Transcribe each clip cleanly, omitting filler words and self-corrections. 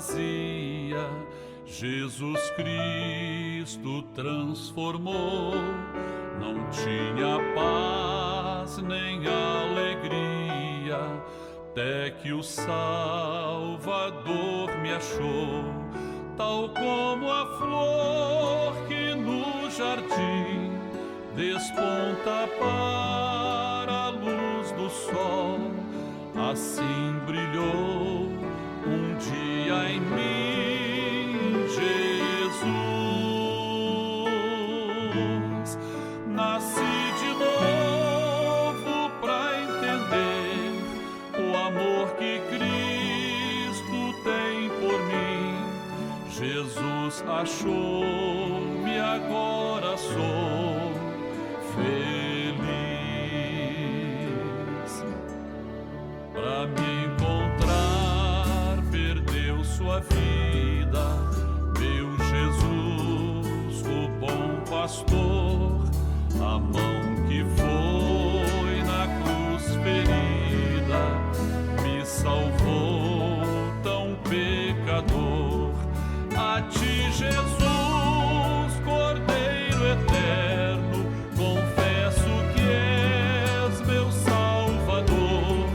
vazia, Jesus Cristo transformou. Não tinha paz nem alegria, até que o Salvador me achou. Tal como a flor que no jardim desponta para a luz do sol, assim brilhou um dia em mim Jesus. Nasci de novo pra entender o amor que Cristo tem por mim. Jesus achou-me, agora sou feliz. Pra me encontrar, perdeu sua vida, meu Jesus, o bom pastor. A mão que foi na cruz ferida me salvou, tão pecador. A ti, Jesus, Cordeiro eterno, confesso que és meu Salvador.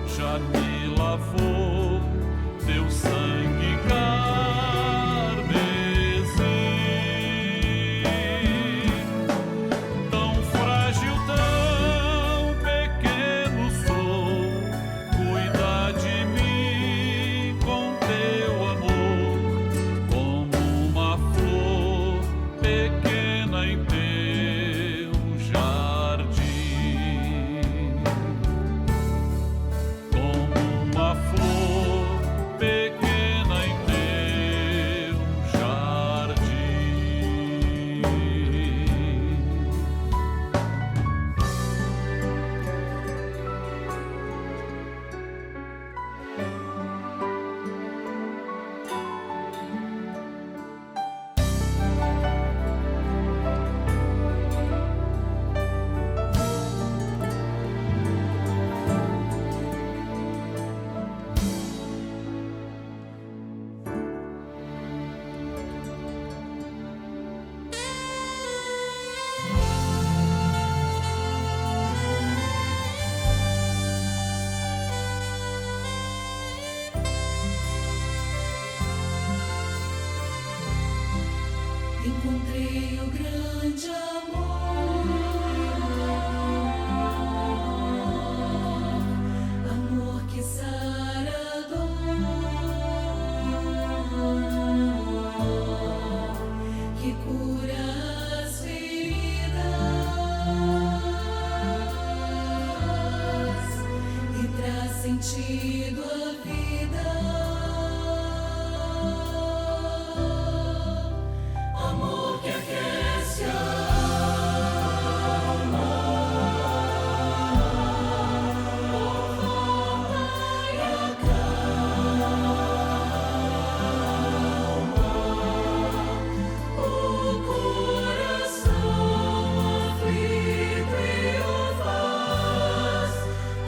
Já me lavou teu sangue carmesim. Tão frágil, tão pequeno sou, cuida de mim com teu amor, como uma flor pequena em teu jardim. Como uma flor pequena em teu jardim. Encontrei o grande amor, amor que sara a dor, que cura as feridas e traz sentido à vida. Amor que aquece a alma, conforta e acalma o coração aflito e o faz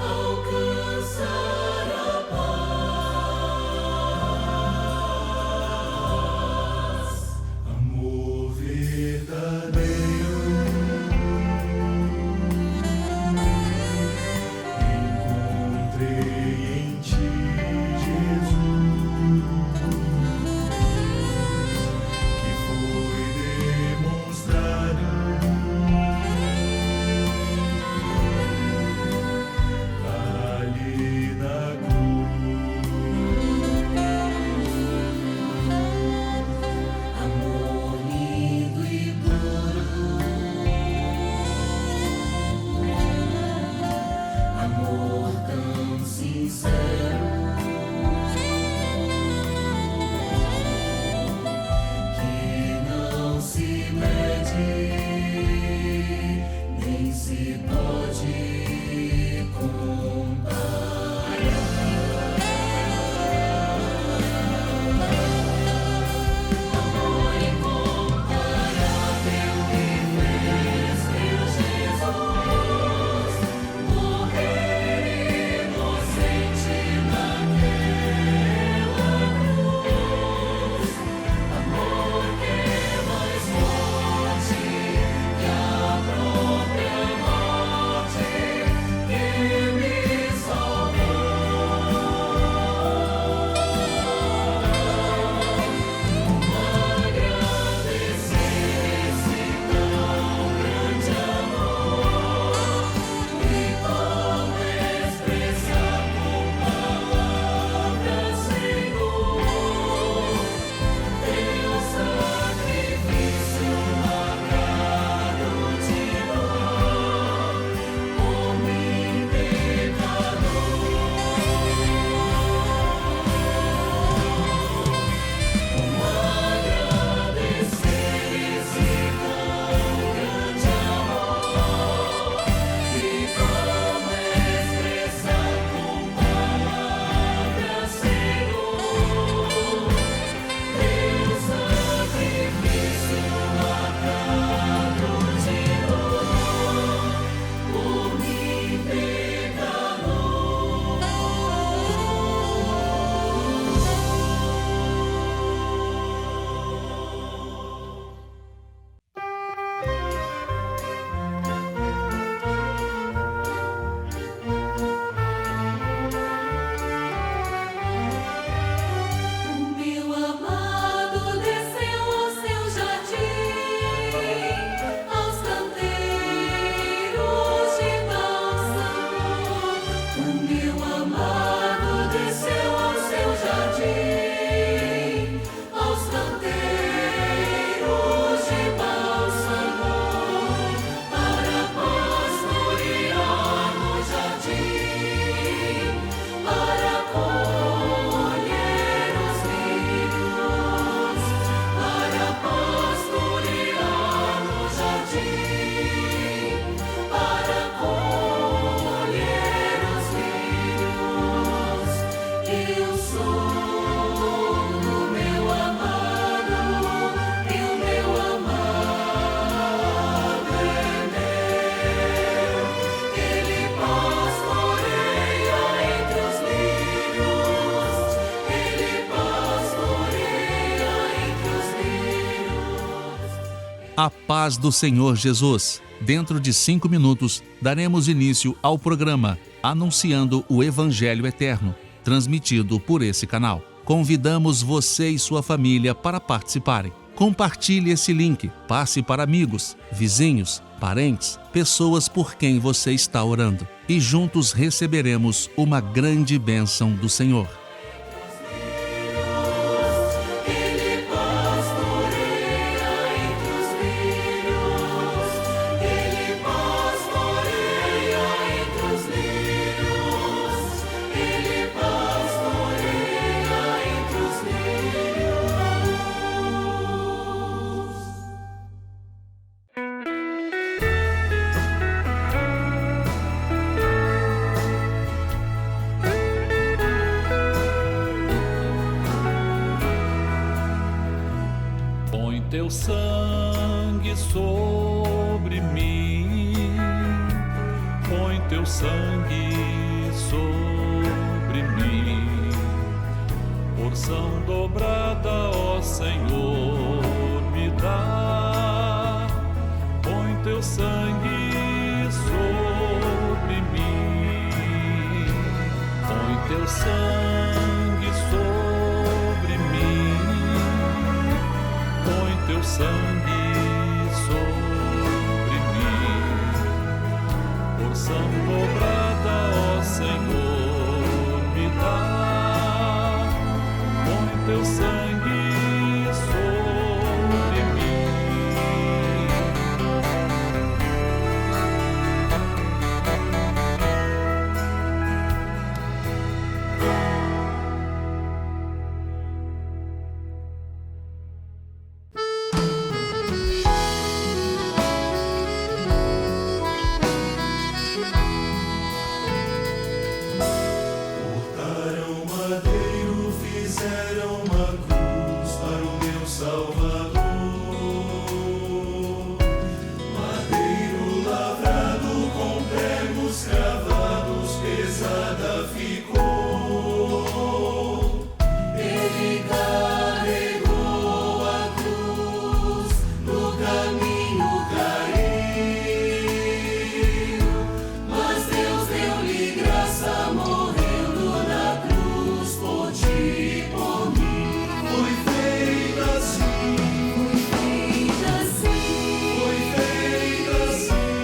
alcançar a paz. A paz do Senhor Jesus. Dentro de 5 minutos, daremos início ao programa Anunciando o Evangelho Eterno, transmitido por esse canal. Convidamos você e sua família para participarem. Compartilhe esse link, passe para amigos, vizinhos, parentes, pessoas por quem você está orando. E juntos receberemos uma grande bênção do Senhor. Teu sangue sobre mim, põe teu sangue sobre mim, porção dobrada, ó Senhor, me dá, põe teu sangue sobre mim, põe teu sangue sobre mim, põe teu sangue sobre mim, porção dobrada, ó Senhor, me dá, põe teu sangue sobre mim.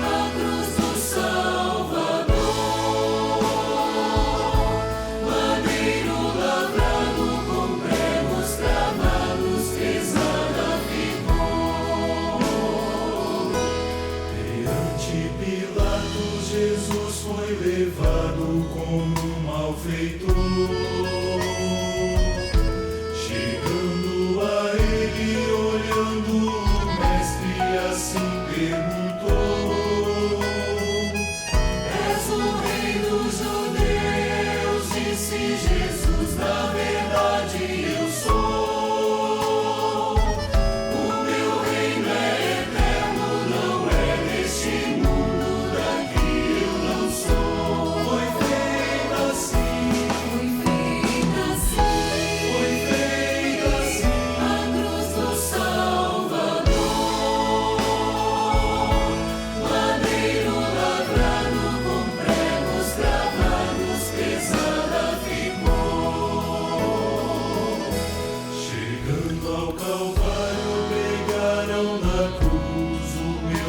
A cruz do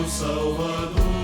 Salvador.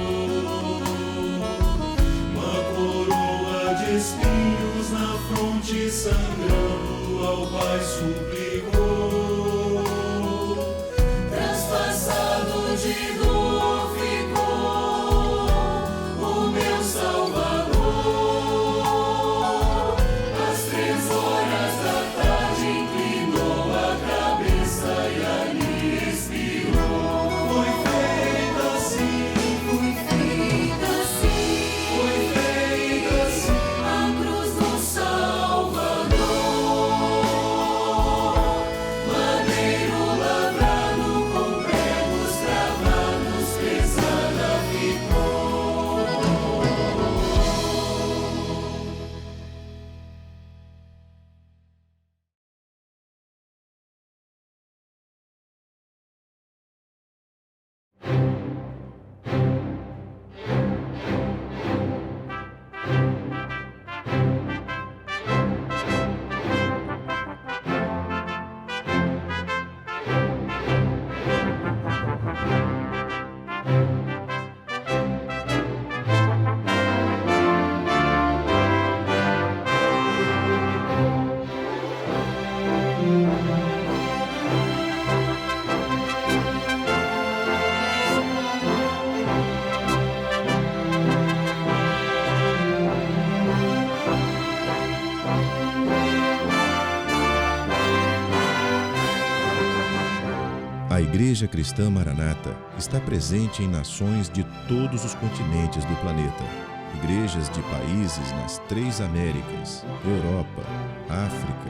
Igreja Cristã Maranata está presente em nações de todos os continentes do planeta. Igrejas de países nas 3 Américas, Europa, África,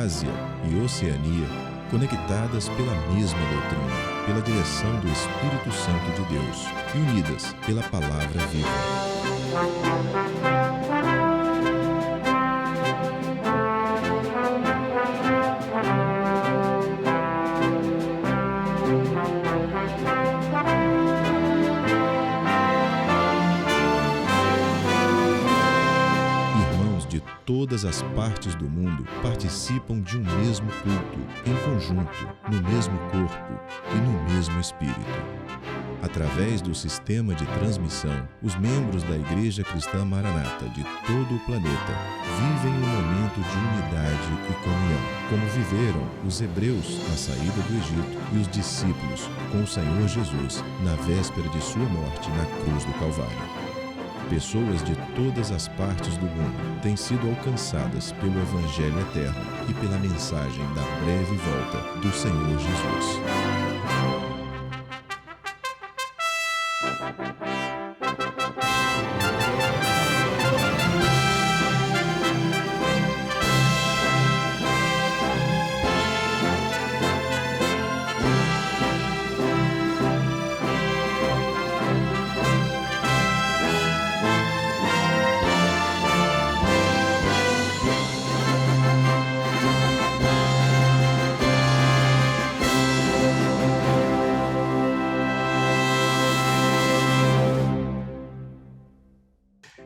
Ásia e Oceania, conectadas pela mesma doutrina, pela direção do Espírito Santo de Deus e unidas pela Palavra Viva. Todas as partes do mundo participam de um mesmo culto, em conjunto, no mesmo corpo e no mesmo espírito. Através do sistema de transmissão, os membros da Igreja Cristã Maranata de todo o planeta vivem um momento de unidade e comunhão, como viveram os hebreus na saída do Egito e os discípulos com o Senhor Jesus na véspera de sua morte na cruz do Calvário. Pessoas de todas as partes do mundo têm sido alcançadas pelo Evangelho eterno e pela mensagem da breve volta do Senhor Jesus.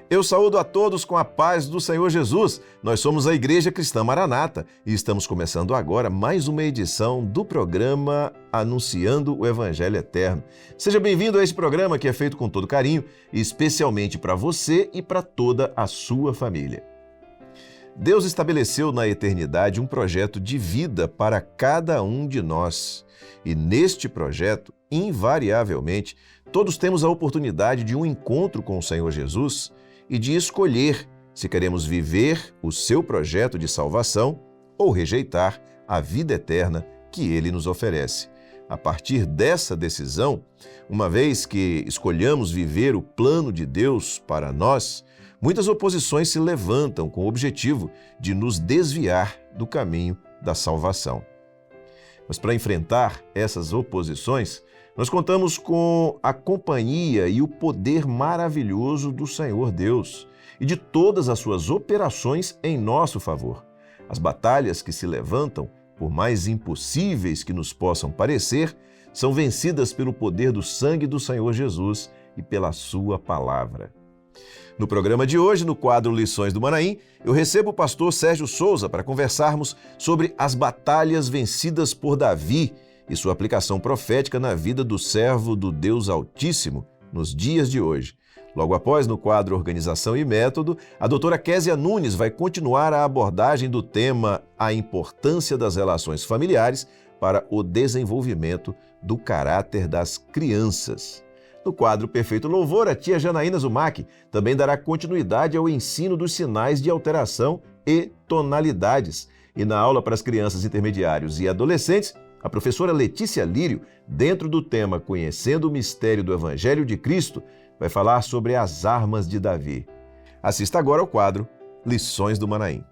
Eu saúdo a todos com a paz do Senhor Jesus. Nós somos a Igreja Cristã Maranata e estamos começando agora mais uma edição do programa Anunciando o Evangelho Eterno. Seja bem-vindo a esse programa que é feito com todo carinho, especialmente para você e para toda a sua família. Deus estabeleceu na eternidade um projeto de vida para cada um de nós. E neste projeto, invariavelmente, todos temos a oportunidade de um encontro com o Senhor Jesus e de escolher se queremos viver o seu projeto de salvação ou rejeitar a vida eterna que ele nos oferece. A partir dessa decisão, uma vez que escolhamos viver o plano de Deus para nós, muitas oposições se levantam com o objetivo de nos desviar do caminho da salvação. Mas para enfrentar essas oposições, nós contamos com a companhia e o poder maravilhoso do Senhor Deus e de todas as suas operações em nosso favor. As batalhas que se levantam, por mais impossíveis que nos possam parecer, são vencidas pelo poder do sangue do Senhor Jesus e pela sua palavra. No programa de hoje, no quadro Lições do Manaim, eu recebo o pastor Sérgio Souza para conversarmos sobre as batalhas vencidas por Davi e sua aplicação profética na vida do servo do Deus Altíssimo nos dias de hoje. Logo após, no quadro Organização e Método, a doutora Késia Nunes vai continuar a abordagem do tema A Importância das Relações Familiares para o Desenvolvimento do Caráter das Crianças. No quadro Perfeito Louvor, a tia Janaína Zumac também dará continuidade ao ensino dos sinais de alteração e tonalidades. E na aula para as crianças intermediários e adolescentes, a professora Letícia Lírio, dentro do tema Conhecendo o Mistério do Evangelho de Cristo, vai falar sobre as armas de Davi. Assista agora ao quadro Lições do Manaim.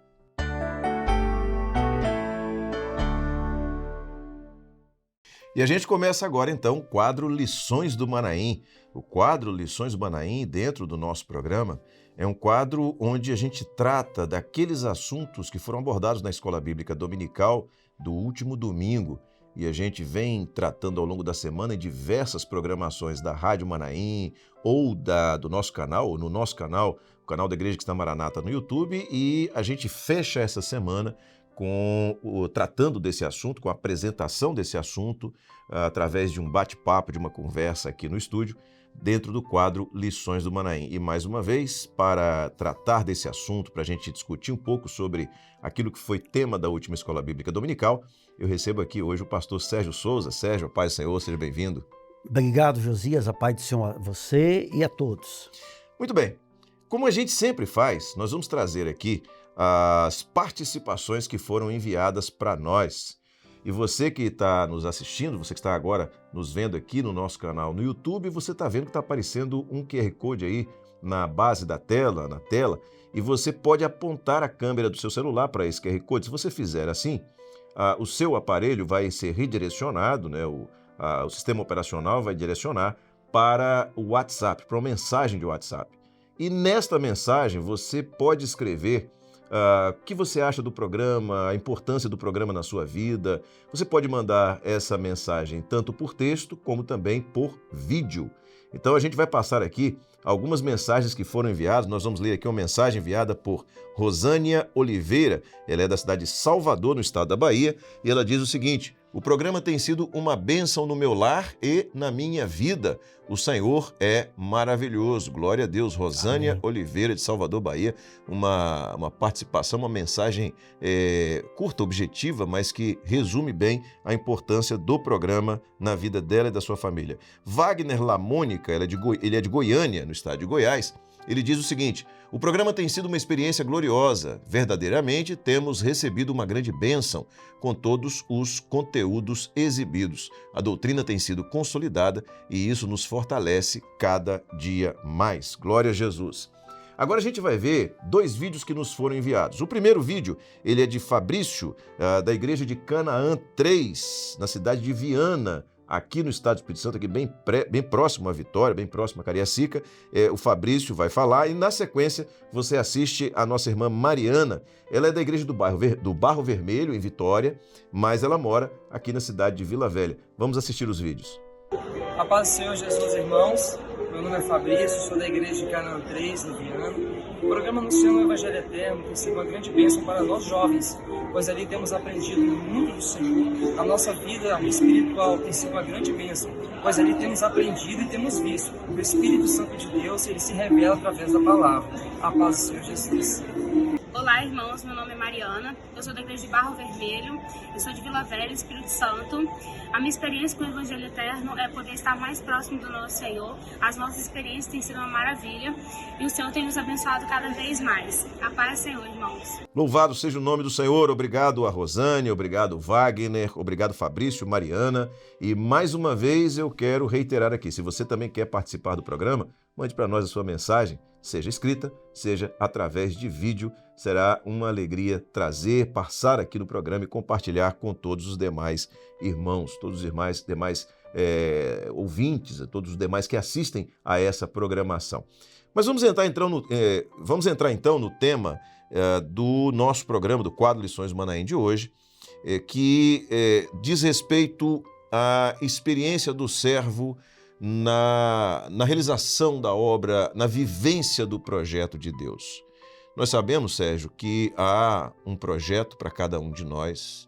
E a gente começa agora, então, o quadro Lições do Manaim. O quadro Lições do Manaim, dentro do nosso programa, é um quadro onde a gente trata daqueles assuntos que foram abordados na Escola Bíblica Dominical do último domingo. E a gente vem tratando ao longo da semana em diversas programações da Rádio Manaim ou do nosso canal, ou no nosso canal, o canal da Igreja Cristã Maranata no YouTube, e a gente fecha essa semana tratando desse assunto, com a apresentação desse assunto, através de um bate-papo, de uma conversa aqui no estúdio, dentro do quadro Lições do Manaim. E mais uma vez, para tratar desse assunto, para a gente discutir um pouco sobre aquilo que foi tema da última Escola Bíblica Dominical, eu recebo aqui hoje o pastor Sérgio Souza. Sérgio, a paz do Senhor, seja bem-vindo. Obrigado, Josias, a paz do Senhor a você e a todos. Muito bem. Como a gente sempre faz, nós vamos trazer aqui as participações que foram enviadas para nós. E você que está nos assistindo, você que está agora nos vendo aqui no nosso canal no YouTube, você está vendo que está aparecendo um QR Code aí na base da tela, na tela, e você pode apontar a câmera do seu celular para esse QR Code. Se você fizer assim, o seu aparelho vai ser redirecionado, né? O sistema operacional vai direcionar para o WhatsApp, para uma mensagem de WhatsApp. E nesta mensagem você pode escrever o que você acha do programa, a importância do programa na sua vida. Você pode mandar essa mensagem tanto por texto como também por vídeo. Então a gente vai passar aqui algumas mensagens que foram enviadas. Nós vamos ler aqui uma mensagem enviada por Rosânia Oliveira. Ela é da cidade de Salvador, no estado da Bahia, e ela diz o seguinte: o programa tem sido uma bênção no meu lar e na minha vida. O Senhor é maravilhoso. Glória a Deus. Rosânia Oliveira, de Salvador, Bahia. Uma participação, uma mensagem curta, objetiva, mas que resume bem a importância do programa na vida dela e da sua família. Wagner Lamônica, ele é de Goiânia, no estado de Goiás. Ele diz o seguinte: o programa tem sido uma experiência gloriosa. Verdadeiramente temos recebido uma grande bênção com todos os conteúdos exibidos. A doutrina tem sido consolidada e isso nos fortalece cada dia mais. Glória a Jesus. Agora a gente vai ver 2 vídeos que nos foram enviados. O primeiro vídeo, ele é de Fabrício, da igreja de Canaã 3, na cidade de Viana, aqui no estado do Espírito Santo, aqui bem próximo à Vitória, bem próximo a Cariacica. O Fabrício vai falar e, na sequência, você assiste a nossa irmã Mariana. Ela é da igreja do Barro Vermelho, em Vitória, mas ela mora aqui na cidade de Vila Velha. Vamos assistir os vídeos. A paz do Senhor Jesus, irmãos. Meu nome é Fabrício, sou da igreja de Canaã 3, em Viana. O programa Anunciando o Evangelho Eterno tem sido uma grande bênção para nós jovens, pois ali temos aprendido muito do Senhor. A nossa vida espiritual tem sido uma grande bênção, pois ali temos aprendido e temos visto o Espírito Santo de Deus, ele se revela através da palavra. A paz do Senhor Jesus. Olá, irmãos, meu nome é Mariana, eu sou da igreja de Barro Vermelho, eu sou de Vila Velha, Espírito Santo. A minha experiência com o Evangelho Eterno é poder estar mais próximo do nosso Senhor. As nossas experiências têm sido uma maravilha e o Senhor tem nos abençoado cada vez mais. A paz do Senhor, irmãos. Louvado seja o nome do Senhor. Obrigado a Rosânia, obrigado Wagner, obrigado Fabrício, Mariana. E mais uma vez eu quero reiterar aqui, se você também quer participar do programa, mande para nós a sua mensagem, seja escrita, seja através de vídeo. Será uma alegria passar aqui no programa e compartilhar com todos os demais irmãos, todos os demais ouvintes, todos os demais que assistem a essa programação. Mas vamos entrar então no tema do nosso programa, do quadro Lições Manaim de hoje, que diz respeito à experiência do servo na realização da obra, na vivência do projeto de Deus. Nós sabemos, Sérgio, que há um projeto para cada um de nós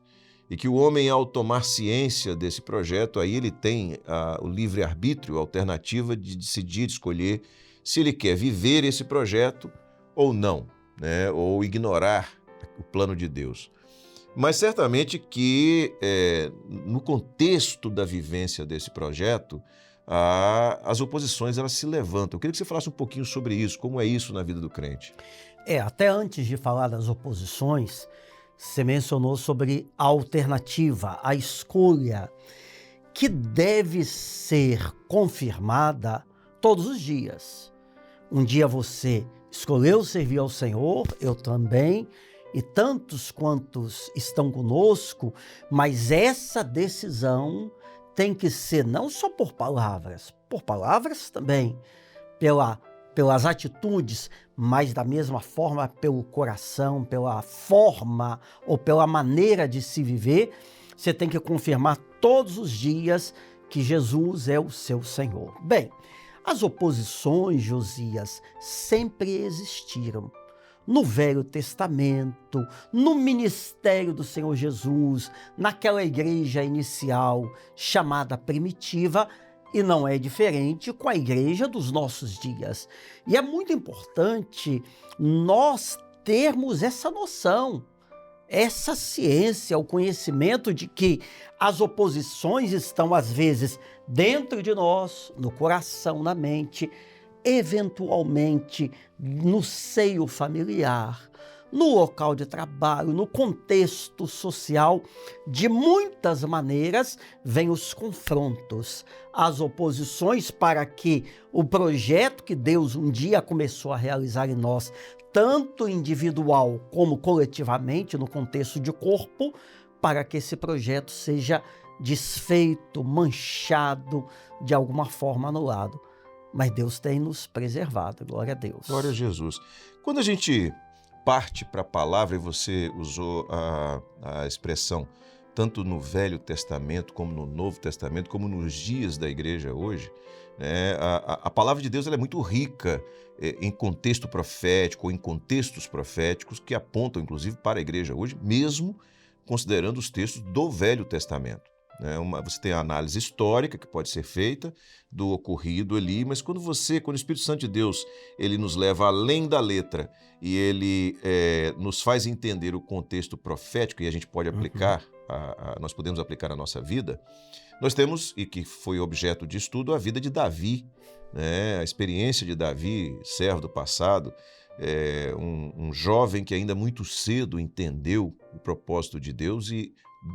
e que o homem, ao tomar ciência desse projeto, aí ele tem o livre-arbítrio, a alternativa de decidir, de escolher se ele quer viver esse projeto ou não, né? Ou ignorar o plano de Deus. Mas certamente que no contexto da vivência desse projeto, as oposições elas se levantam. Eu queria que você falasse um pouquinho sobre isso, como é isso na vida do crente. Até antes de falar das oposições, você mencionou sobre a alternativa, a escolha, que deve ser confirmada todos os dias. Um dia você escolheu servir ao Senhor, eu também, e tantos quantos estão conosco, mas essa decisão tem que ser não só por palavras também, pelas atitudes, mas da mesma forma pelo coração, pela forma ou pela maneira de se viver. Você tem que confirmar todos os dias que Jesus é o seu Senhor. Bem, as oposições, Josias, sempre existiram. No Velho Testamento, no ministério do Senhor Jesus, naquela igreja inicial chamada primitiva, e não é diferente com a igreja dos nossos dias. E é muito importante nós termos essa noção, essa ciência, o conhecimento de que as oposições estão, às vezes, dentro de nós, no coração, na mente, eventualmente no seio familiar, no local de trabalho, no contexto social. De muitas maneiras, vêm os confrontos, as oposições para que o projeto que Deus um dia começou a realizar em nós, tanto individual como coletivamente, no contexto de corpo, para que esse projeto seja desfeito, manchado, de alguma forma anulado. Mas Deus tem nos preservado, glória a Deus. Glória a Jesus. Quando a gente parte para a palavra, e você usou a expressão tanto no Velho Testamento como no Novo Testamento, como nos dias da igreja hoje, né, a palavra de Deus ela é muito rica em contexto profético, ou em contextos proféticos que apontam, inclusive, para a igreja hoje, mesmo considerando os textos do Velho Testamento. Você tem a análise histórica que pode ser feita do ocorrido ali, mas quando o Espírito Santo de Deus ele nos leva além da letra e ele nos faz entender o contexto profético e a gente pode aplicar, nós podemos aplicar a nossa vida, nós temos, e que foi objeto de estudo, a vida de Davi, né? A experiência de Davi, servo do passado, um jovem que ainda muito cedo entendeu o propósito de Deus e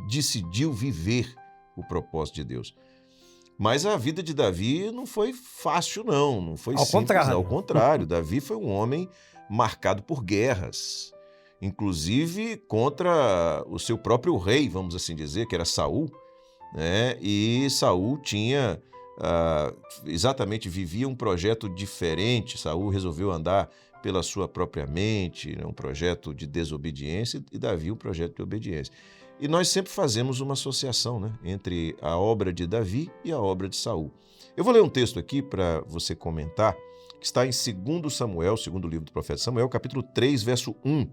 decidiu viver o propósito de Deus. Mas a vida de Davi não foi fácil, não foi simples. Ao contrário, Davi foi um homem marcado por guerras, inclusive contra o seu próprio rei, vamos assim dizer, que era Saul, né? E Saul tinha, vivia um projeto diferente. Saul resolveu andar pela sua própria mente, um projeto de desobediência, e Davi um projeto de obediência. E nós sempre fazemos uma associação, né, entre a obra de Davi e a obra de Saul. Eu vou ler um texto aqui para você comentar, que está em 2 Samuel, segundo livro do profeta Samuel, capítulo 3, verso 1,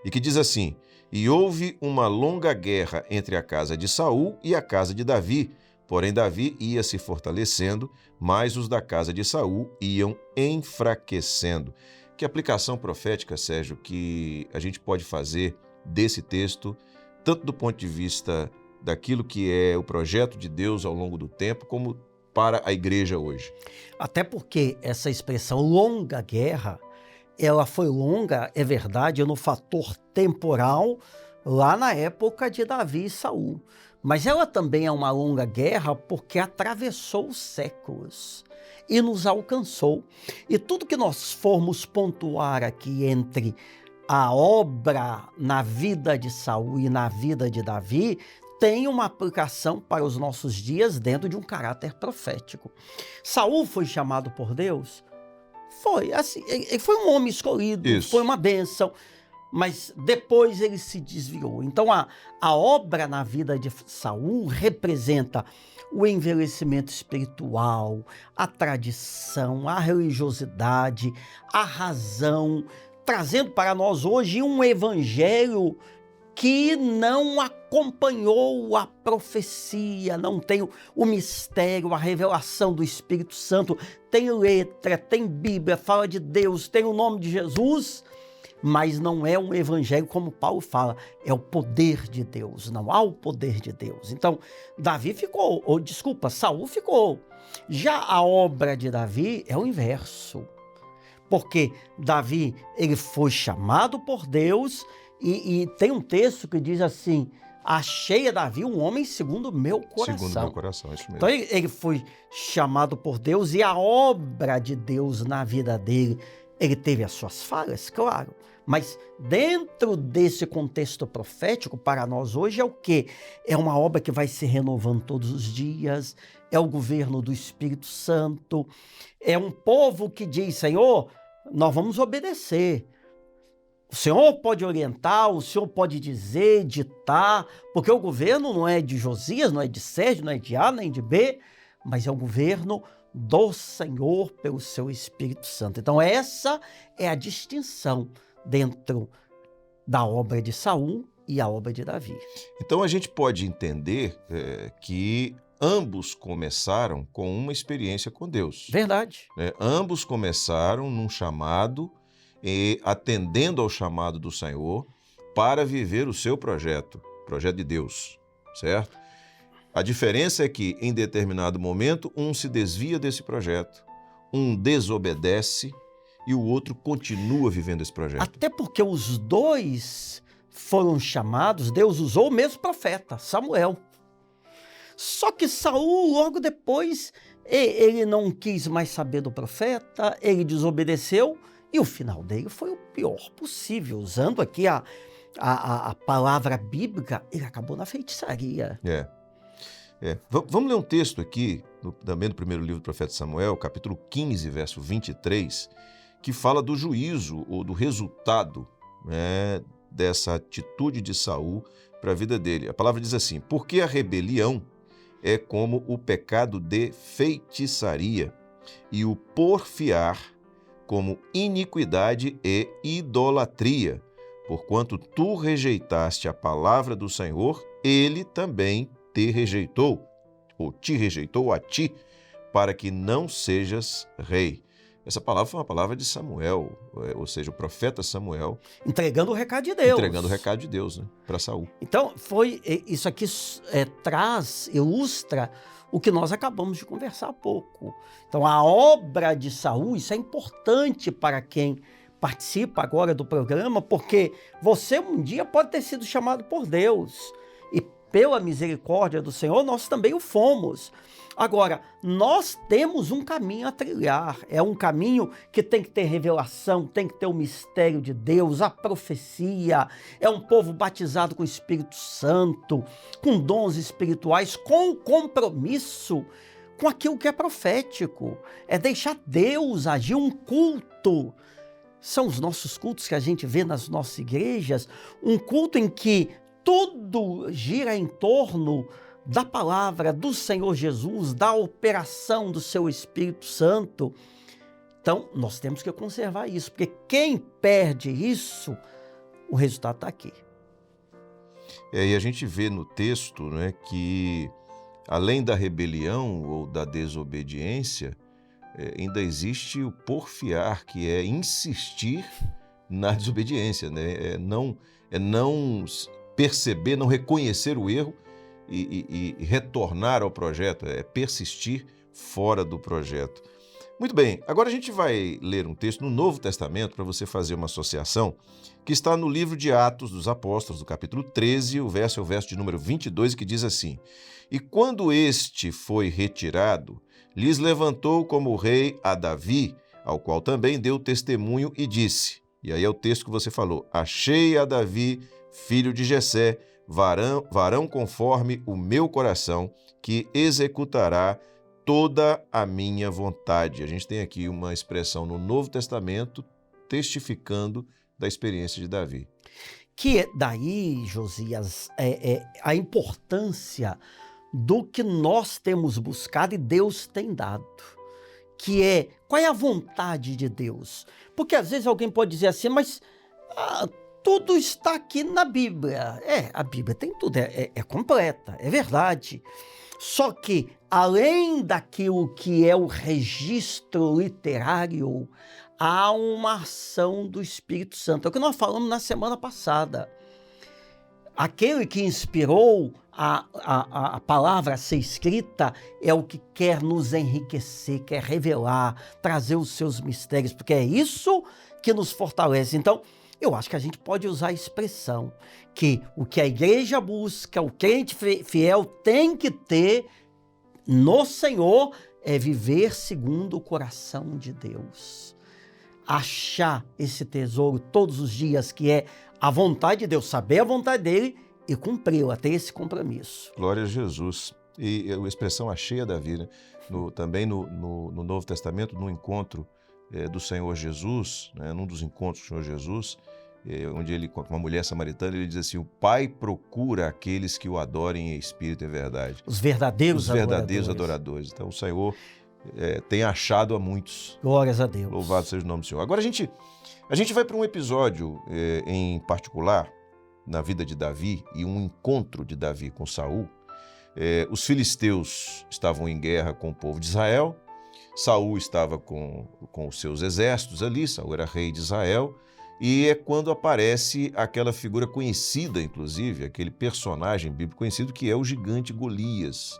e que diz assim: E houve uma longa guerra entre a casa de Saul e a casa de Davi, porém Davi ia se fortalecendo, mas os da casa de Saul iam enfraquecendo. Que aplicação profética, Sérgio, que a gente pode fazer desse texto, tanto do ponto de vista daquilo que é o projeto de Deus ao longo do tempo, como para a igreja hoje? Até porque essa expressão longa guerra, ela foi longa, é verdade, no fator temporal, lá na época de Davi e Saul. Mas ela também é uma longa guerra porque atravessou os séculos e nos alcançou. E tudo que nós formos pontuar aqui entre a obra na vida de Saul e na vida de Davi tem uma aplicação para os nossos dias dentro de um caráter profético. Saul foi chamado por Deus? Foi, assim, ele foi um homem escolhido, Isso. Foi uma bênção, mas depois ele se desviou. Então a obra na vida de Saul representa o envelhecimento espiritual, a tradição, a religiosidade, a razão, trazendo para nós hoje um evangelho que não acompanhou a profecia, não tem o mistério, a revelação do Espírito Santo. Tem letra, tem Bíblia, fala de Deus, tem o nome de Jesus, mas não é um evangelho como Paulo fala, é o poder de Deus, não há o poder de Deus. Então, Saul ficou. Já a obra de Davi é o inverso. Porque Davi, ele foi chamado por Deus e tem um texto que diz assim: achei a Davi um homem segundo o meu coração. Segundo o meu coração, isso mesmo. Então ele foi chamado por Deus e a obra de Deus na vida dele, ele teve as suas falhas, claro. Mas dentro desse contexto profético, para nós hoje é o quê? É uma obra que vai se renovando todos os dias, é o governo do Espírito Santo, é um povo que diz: Senhor, nós vamos obedecer. O Senhor pode orientar, o Senhor pode dizer, ditar, porque o governo não é de Josias, não é de Sérgio, não é de A, nem de B, mas é o governo do Senhor pelo seu Espírito Santo. Então essa é a distinção dentro da obra de Saul e a obra de Davi. Então a gente pode entender que ambos começaram com uma experiência com Deus. Verdade. Ambos começaram num chamado e atendendo ao chamado do Senhor para viver o seu projeto de Deus, certo? A diferença é que, em determinado momento, um se desvia desse projeto, um desobedece e o outro continua vivendo esse projeto. Até porque os dois foram chamados, Deus usou o mesmo profeta, Samuel. Só que Saul, logo depois, ele não quis mais saber do profeta, ele desobedeceu, e o final dele foi o pior possível. Usando aqui a palavra bíblica, ele acabou na feitiçaria. Vamos ler um texto aqui, também do primeiro livro do profeta Samuel, capítulo 15, verso 23, que fala do juízo ou do resultado, né, dessa atitude de Saul para a vida dele. A palavra diz assim: porque a rebelião é como o pecado de feitiçaria, e o porfiar como iniquidade e idolatria. Porquanto tu rejeitaste a palavra do Senhor, ele também te rejeitou, ou te rejeitou a ti, para que não sejas rei. Essa palavra foi uma palavra de Samuel, ou seja, o profeta Samuel. Entregando o recado de Deus. Entregando o recado de Deus, né, para Saul. Então, isso aqui ilustra o que nós acabamos de conversar há pouco. Então, a obra de Saul, isso é importante para quem participa agora do programa, porque você um dia pode ter sido chamado por Deus, e pela misericórdia do Senhor, nós também o fomos. Agora, nós temos um caminho a trilhar, é um caminho que tem que ter revelação, tem que ter o mistério de Deus, a profecia, é um povo batizado com o Espírito Santo, com dons espirituais, com compromisso com aquilo que é profético, é deixar Deus agir, um culto. São os nossos cultos que a gente vê nas nossas igrejas, um culto em que tudo gira em torno da palavra do Senhor Jesus, da operação do seu Espírito Santo. Então, nós temos que conservar isso, porque quem perde isso, o resultado está aqui. E a gente vê no texto, né, que além da rebelião ou da desobediência, ainda existe o porfiar, que é insistir na desobediência, né? É não perceber, não reconhecer o erro e retornar ao projeto, é persistir fora do projeto. Muito bem, agora a gente vai ler um texto no Novo Testamento para você fazer uma associação, que está no livro de Atos dos Apóstolos, do capítulo 13, o verso de número 22, que diz assim: e quando este foi retirado, lhes levantou como rei a Davi, ao qual também deu testemunho e disse, e aí é o texto que você falou: achei a Davi, filho de Jessé, varão conforme o meu coração, que executará toda a minha vontade. A gente tem aqui uma expressão no Novo Testamento testificando da experiência de Davi. Que daí, Josias, a importância do que nós temos buscado e Deus tem dado. Que é, qual é a vontade de Deus? Porque às vezes alguém pode dizer assim, mas tudo está aqui na Bíblia. A Bíblia tem tudo, é completa, é verdade. Só que, além daquilo que é o registro literário, há uma ação do Espírito Santo. É o que nós falamos na semana passada. Aquele que inspirou a palavra a ser escrita é o que quer nos enriquecer, quer revelar, trazer os seus mistérios, porque é isso que nos fortalece. Então, eu acho que a gente pode usar a expressão que o que a igreja busca, o crente fiel tem que ter no Senhor é viver segundo o coração de Deus. Achar esse tesouro todos os dias, que é a vontade de Deus, saber a vontade dele e cumpri-la, ter esse compromisso. Glória a Jesus. E a expressão achei a Davi, né? Também no Novo Testamento, no encontro do Senhor Jesus, né? Num dos encontros do Senhor Jesus, onde ele, com uma mulher samaritana, ele diz assim: o Pai procura aqueles que o adorem em espírito e verdade. Os verdadeiros adoradores. Então o Senhor tem achado a muitos. Glórias a Deus. Louvado seja o nome do Senhor. Agora a gente vai para um episódio em particular na vida de Davi e um encontro de Davi com Saul. Os filisteus estavam em guerra com o povo de Israel. Saul estava com os seus exércitos ali. Saul era rei de Israel. E é quando aparece aquela figura conhecida, inclusive, aquele personagem bíblico conhecido, que é o gigante Golias.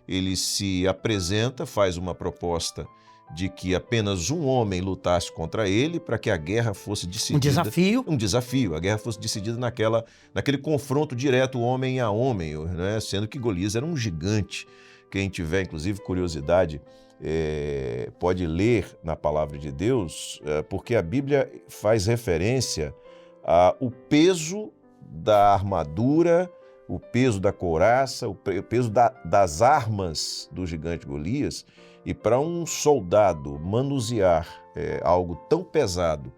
ele se apresenta, faz uma proposta de que apenas um homem lutasse contra ele para que a guerra fosse decidida. Um desafio. A guerra fosse decidida naquele confronto direto homem a homem, né? Sendo que Golias era um gigante. Quem tiver, inclusive, curiosidade, pode ler na palavra de Deus, porque a Bíblia faz referência ao peso da armadura, o peso da couraça, o peso das armas do gigante Golias. E para um soldado manusear algo tão pesado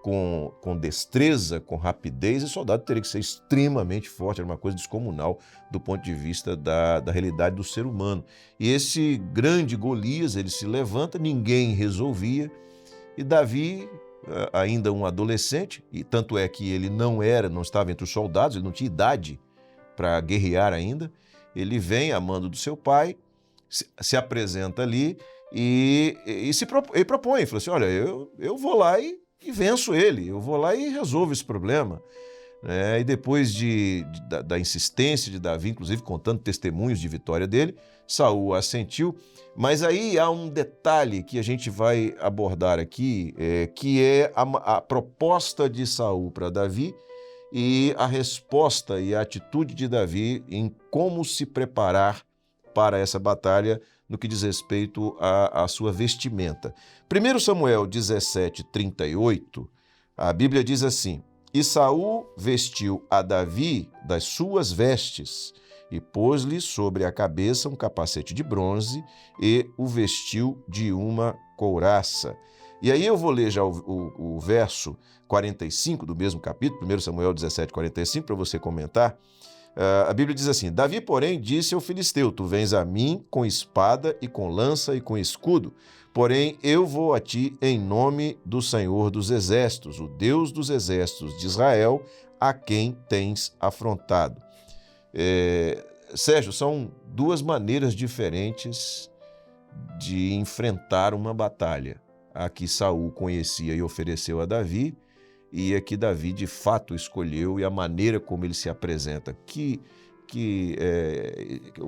com destreza, com rapidez, esse soldado teria que ser extremamente forte, era uma coisa descomunal do ponto de vista da realidade do ser humano. E esse grande Golias, ele se levanta, ninguém resolvia, e Davi, ainda um adolescente, e tanto é que ele não estava entre os soldados, ele não tinha idade para guerrear ainda, ele vem a mando do seu pai, se apresenta ali e propõe, fala assim, olha, eu vou lá e venço ele, eu vou lá e resolvo esse problema. E depois da insistência de Davi, inclusive contando testemunhos de vitória dele, Saul assentiu. Mas aí há um detalhe que a gente vai abordar aqui, que é a proposta de Saul para Davi e a resposta e a atitude de Davi em como se preparar para essa batalha no que diz respeito à sua vestimenta. 1 Samuel 17:38, a Bíblia diz assim, e Saul vestiu a Davi das suas vestes e pôs-lhe sobre a cabeça um capacete de bronze e o vestiu de uma couraça. E aí eu vou ler já o verso 45 do mesmo capítulo, 1 Samuel 17:45, para você comentar. A Bíblia diz assim, Davi, porém, disse ao filisteu, tu vens a mim com espada e com lança e com escudo, porém eu vou a ti em nome do Senhor dos Exércitos, o Deus dos Exércitos de Israel, a quem tens afrontado. Sérgio, são duas maneiras diferentes de enfrentar uma batalha. A que Saul conhecia e ofereceu a Davi, e a que Davi de fato escolheu, e a maneira como ele se apresenta. O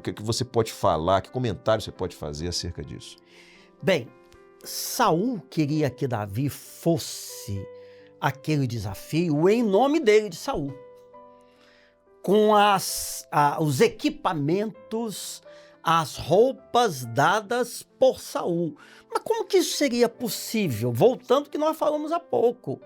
que você pode falar, que comentário você pode fazer acerca disso? Bem, Saul queria que Davi fosse aquele desafio em nome dele, de Saul, com os equipamentos, as roupas dadas por Saul. Mas como que isso seria possível? Voltando ao que nós falamos há pouco.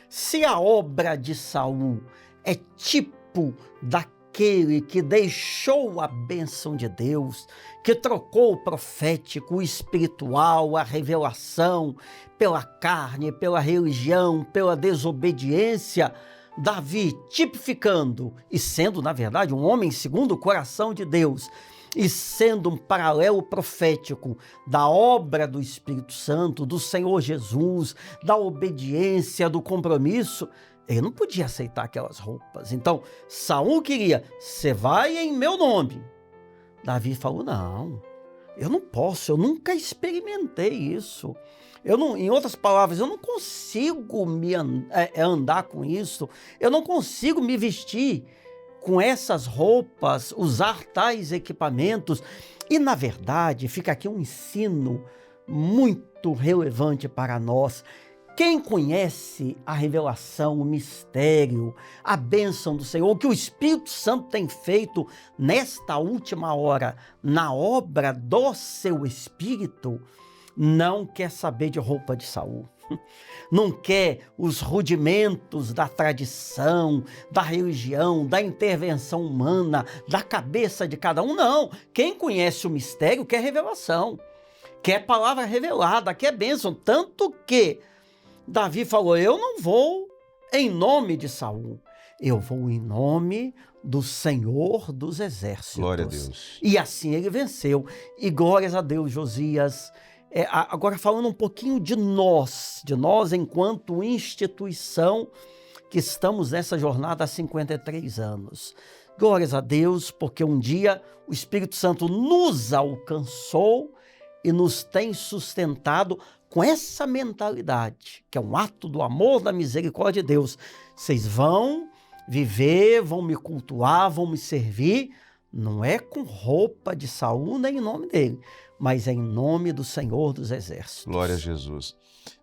Se a obra de Saul é tipo daquele que deixou a bênção de Deus, que trocou o profético, o espiritual, a revelação, pela carne, pela religião, pela desobediência, Davi tipificando e sendo, na verdade, um homem segundo o coração de Deus, e sendo um paralelo profético da obra do Espírito Santo, do Senhor Jesus, da obediência, do compromisso, ele não podia aceitar aquelas roupas. Então, Saul queria, você vai em meu nome. Davi falou, não, eu não posso, eu nunca experimentei isso. Em outras palavras, eu não consigo andar com isso, eu não consigo me vestir com essas roupas, usar tais equipamentos. E, na verdade, fica aqui um ensino muito relevante para nós. Quem conhece a revelação, o mistério, a bênção do Senhor, o que o Espírito Santo tem feito nesta última hora, na obra do seu Espírito, não quer saber de roupa de Saul. Não quer os rudimentos da tradição, da religião, da intervenção humana, da cabeça de cada um, não. Quem conhece o mistério quer revelação, quer palavra revelada, quer bênção. Tanto que Davi falou, eu não vou em nome de Saul, eu vou em nome do Senhor dos Exércitos. Glória a Deus. E assim ele venceu. E glórias a Deus, Josias. Agora falando um pouquinho de nós enquanto instituição que estamos nessa jornada há 53 anos. Glórias a Deus, porque um dia o Espírito Santo nos alcançou e nos tem sustentado com essa mentalidade, que é um ato do amor, da misericórdia de Deus. Vocês vão viver, vão me cultuar, vão me servir Não é com roupa de Saul nem em nome dele, mas é em nome do Senhor dos Exércitos. Glória a Jesus.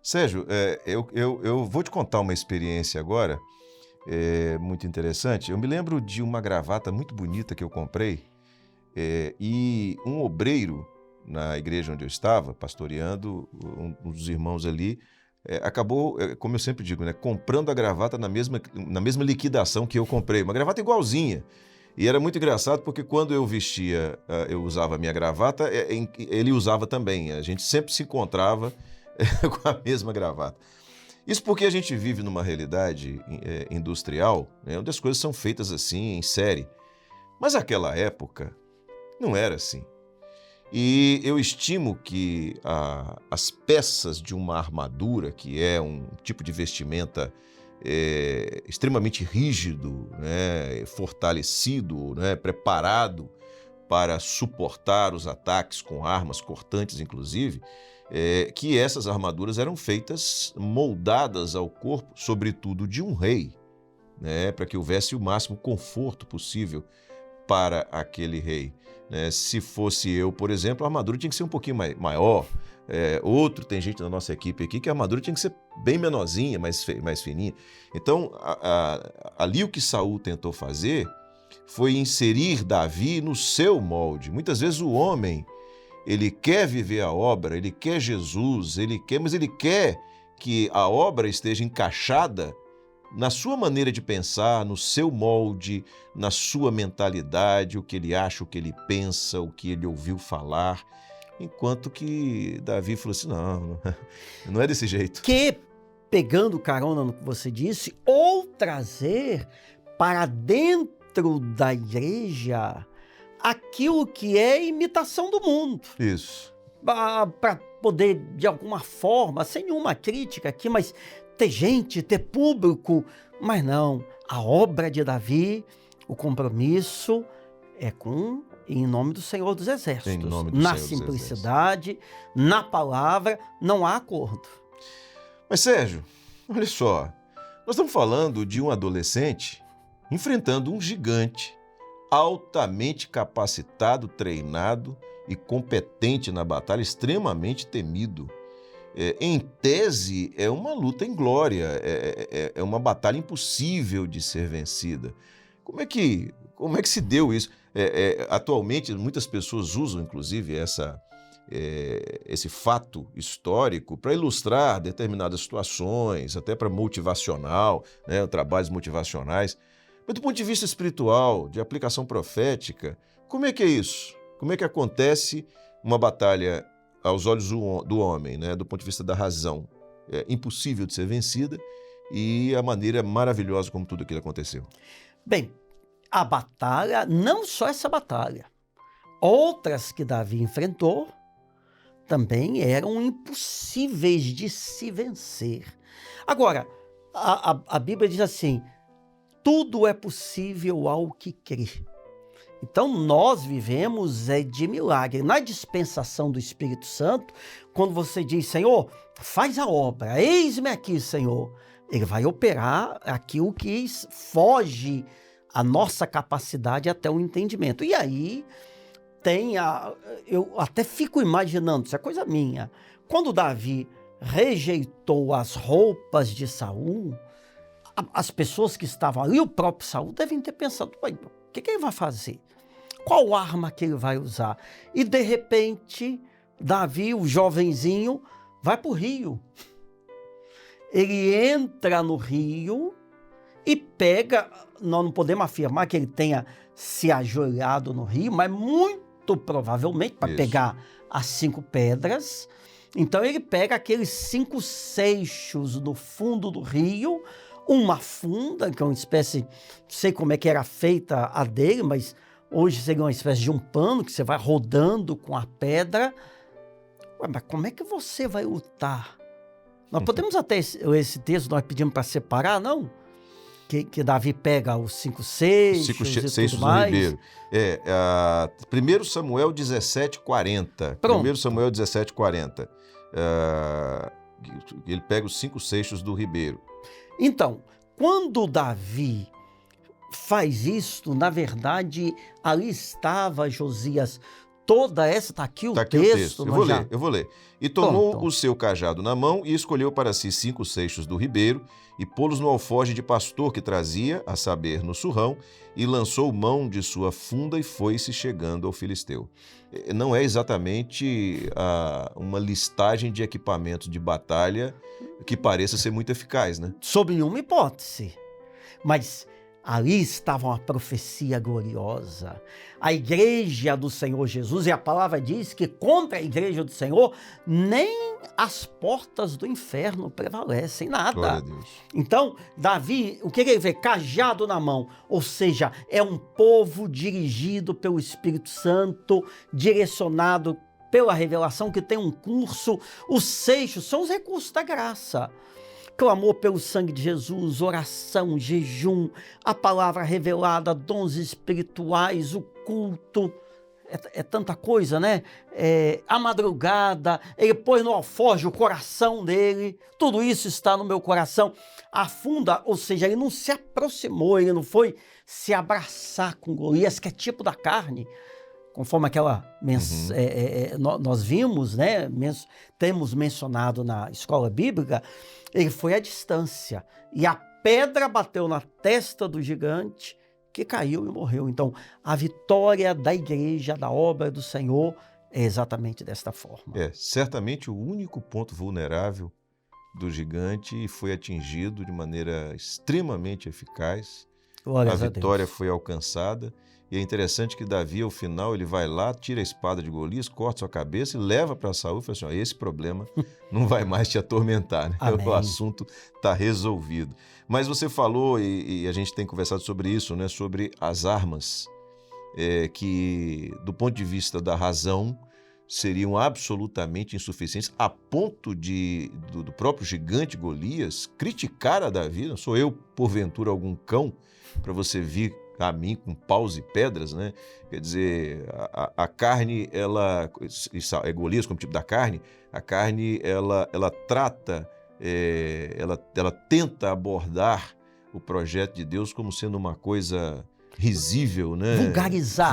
Sérgio, eu vou te contar uma experiência agora, muito interessante. Eu me lembro de uma gravata muito bonita que eu comprei, e um obreiro na igreja onde eu estava, pastoreando, um dos irmãos ali, acabou, como eu sempre digo, né, comprando a gravata na mesma liquidação que eu comprei, uma gravata igualzinha. E era muito engraçado porque quando eu vestia, eu usava a minha gravata, ele usava também. A gente sempre se encontrava com a mesma gravata. Isso porque a gente vive numa realidade industrial, né, onde as coisas são feitas assim, em série. Mas naquela época não era assim. E eu estimo que as peças de uma armadura, que é um tipo de vestimenta extremamente rígido, né, fortalecido, né, preparado para suportar os ataques com armas cortantes, inclusive, que essas armaduras eram feitas, moldadas ao corpo, sobretudo de um rei, né, para que houvesse o máximo conforto possível para aquele rei. Se fosse eu, por exemplo, a armadura tinha que ser um pouquinho maior. Tem gente na nossa equipe aqui que a armadura tinha que ser bem menorzinha, mais fininha. Então, ali o que Saul tentou fazer foi inserir Davi no seu molde. Muitas vezes o homem, ele quer viver a obra, ele quer Jesus, mas ele quer que a obra esteja encaixada na sua maneira de pensar, no seu molde, na sua mentalidade, o que ele acha, o que ele pensa, o que ele ouviu falar, enquanto que Davi falou assim, não é desse jeito. Que, pegando carona no que você disse, ou trazer para dentro da igreja aquilo que é imitação do mundo. Isso. Para poder, de alguma forma, sem nenhuma crítica aqui, mas ter gente, ter público, mas não, a obra de Davi, o compromisso é em nome do Senhor dos Exércitos, na simplicidade, na palavra, não há acordo. Mas Sérgio, olha só, nós estamos falando de um adolescente enfrentando um gigante altamente capacitado, treinado e competente na batalha, extremamente temido. Em tese, é uma luta em glória, é uma batalha impossível de ser vencida. Como é que se deu isso? Atualmente, muitas pessoas usam, inclusive, esse fato histórico para ilustrar determinadas situações, até para motivacional, né, trabalhos motivacionais. Mas do ponto de vista espiritual, de aplicação profética, como é que é isso? Como é que acontece uma batalha aos olhos do homem, né, do ponto de vista da razão, impossível de ser vencida, e a maneira maravilhosa como tudo aquilo aconteceu? Bem, a batalha, não só essa batalha, outras que Davi enfrentou também eram impossíveis de se vencer. Agora, a Bíblia diz assim, tudo é possível ao que crê. Então, nós vivemos de milagre. Na dispensação do Espírito Santo, quando você diz, Senhor, faz a obra, eis-me aqui, Senhor, ele vai operar aquilo que foge à nossa capacidade até o entendimento. E aí, eu até fico imaginando, isso é coisa minha, quando Davi rejeitou as roupas de Saul, as pessoas que estavam ali, o próprio Saul, devem ter pensado, o que ele vai fazer? Qual arma que ele vai usar? E de repente, Davi, o jovenzinho, vai para o rio. Ele entra no rio e pega, nós não podemos afirmar que ele tenha se ajoelhado no rio, mas muito provavelmente para pegar as 5 pedras. Então ele pega aqueles 5 seixos no fundo do rio, uma funda, que é uma espécie, não sei como é que era feita a dele, mas hoje seria uma espécie de um pano que você vai rodando com a pedra. Mas como é que você vai lutar? Nós podemos até esse texto, nós pedimos para separar, não? Que Davi pega os 5 seixos e tudo mais. Ribeiro. 1 Samuel 17:40. Pronto. 1 Samuel 17:40. Ele pega os 5 seixos do ribeiro. Então, quando Davi faz isto, na verdade, ali estava, Josias, toda essa, está aqui o Está aqui o texto. texto. nós Eu vou ler. E tomou Tom. o seu cajado na mão e escolheu para si 5 seixos do ribeiro e pô-los no alforje de pastor que trazia, a saber, no surrão, e lançou mão de sua funda e foi-se chegando ao filisteu. Não é exatamente uma listagem de equipamentos de batalha que pareça ser muito eficaz, né? Sob nenhuma hipótese. Mas ali estava uma profecia gloriosa. A igreja do Senhor Jesus, e a palavra diz que contra a igreja do Senhor, nem as portas do inferno prevalecem, nada. Glória a Deus. Então, Davi, o que ele vê? Cajado na mão, ou seja, é um povo dirigido pelo Espírito Santo, direcionado pela revelação, que tem um curso. Os seixos são os recursos da graça. Clamor pelo sangue de Jesus, oração, jejum, a palavra revelada, dons espirituais, o culto, é tanta coisa, né? A madrugada, ele pôs no alforje o coração dele, tudo isso está no meu coração. A funda, ou seja, ele não se aproximou, ele não foi se abraçar com Golias, que é tipo da carne, conforme aquela nós vimos, né? Temos mencionado na escola bíblica. Ele foi à distância e a pedra bateu na testa do gigante, que caiu e morreu. Então, a vitória da igreja, da obra do Senhor, é exatamente desta forma. Certamente o único ponto vulnerável do gigante foi atingido de maneira extremamente eficaz. Glória A a vitória Deus. foi alcançada. E é interessante que Davi, ao final, ele vai lá, tira a espada de Golias, corta sua cabeça e leva para Saul e fala assim, ó, esse problema não vai mais te atormentar, né? O assunto está resolvido. Mas você falou, e a gente tem conversado sobre isso, né? Sobre as armas que, do ponto de vista da razão, seriam absolutamente insuficientes, a ponto do próprio gigante Golias criticar a Davi. Não sou eu, porventura, algum cão, para você vir a mim com paus e pedras, né? Quer dizer, a carne, ela, Golias como tipo da carne, a carne, ela trata, ela tenta abordar o projeto de Deus como sendo uma coisa risível, né?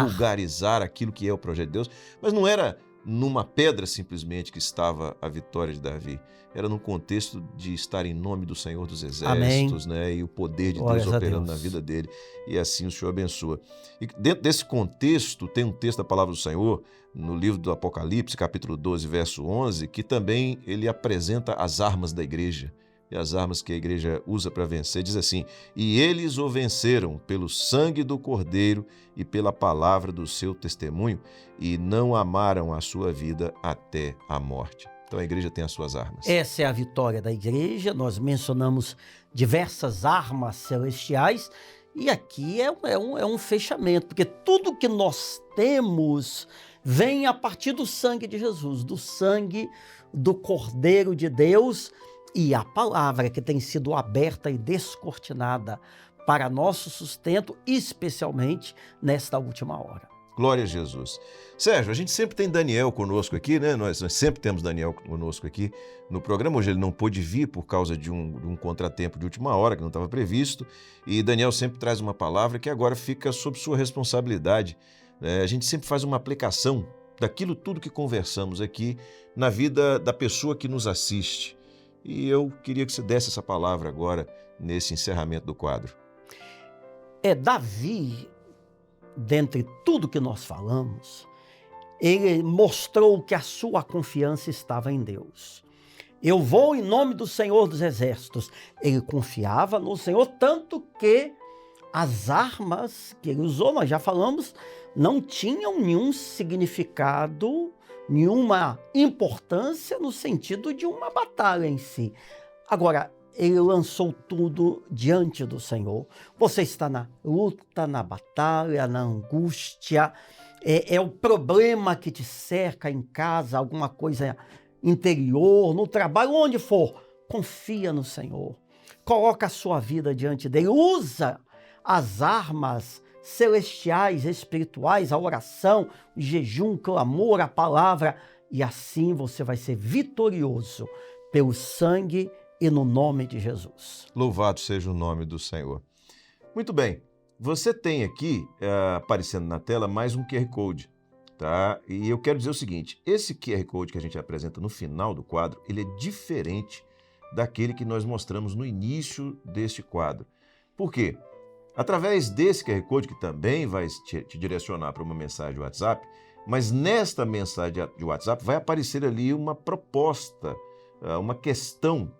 Vulgarizar aquilo que é o projeto de Deus, mas não era numa pedra simplesmente que estava a vitória de Davi. Era num contexto de estar em nome do Senhor dos Exércitos, né? E o poder de Deus operando na vida dele. E assim o Senhor abençoa. E dentro desse contexto, tem um texto da Palavra do Senhor, no livro do Apocalipse, capítulo 12, verso 11, que também ele apresenta as armas da igreja. E as armas que a igreja usa para vencer, diz assim, e eles o venceram pelo sangue do Cordeiro e pela palavra do seu testemunho, e não amaram a sua vida até a morte. Então a igreja tem as suas armas. Essa é a vitória da igreja. Nós mencionamos diversas armas celestiais e aqui é um fechamento, porque tudo que nós temos vem a partir do sangue de Jesus, do sangue do Cordeiro de Deus, e a palavra que tem sido aberta e descortinada para nosso sustento, especialmente nesta última hora. Glória a Jesus. Sérgio, a gente sempre tem Daniel conosco aqui, né? Nós sempre temos Daniel conosco aqui no programa. Hoje ele não pôde vir por causa de um contratempo de última hora, que não estava previsto. E Daniel sempre traz uma palavra que agora fica sob sua responsabilidade. A gente sempre faz uma aplicação daquilo tudo que conversamos aqui na vida da pessoa que nos assiste. E eu queria que você desse essa palavra agora nesse encerramento do quadro. Davi, dentre tudo que nós falamos, ele mostrou que a sua confiança estava em Deus. Eu vou em nome do Senhor dos Exércitos. Ele confiava no Senhor, tanto que as armas que ele usou, nós já falamos, não tinham nenhum significado, nenhuma importância no sentido de uma batalha em si. Agora, ele lançou tudo diante do Senhor. Você está na luta, na batalha, na angústia, é o problema que te cerca em casa, alguma coisa interior, no trabalho, onde for. Confia no Senhor. Coloca a sua vida diante dele. Usa as armas celestiais, espirituais, a oração, o jejum, o clamor, a palavra, e assim você vai ser vitorioso pelo sangue e no nome de Jesus. Louvado seja o nome do Senhor. Muito bem, você tem aqui aparecendo na tela mais um QR Code, tá? E eu quero dizer o seguinte, esse QR Code que a gente apresenta no final do quadro, ele é diferente daquele que nós mostramos no início deste quadro. Por quê? Através desse QR Code, que também vai te direcionar para uma mensagem de WhatsApp, mas nesta mensagem de WhatsApp vai aparecer ali uma proposta, uma questão.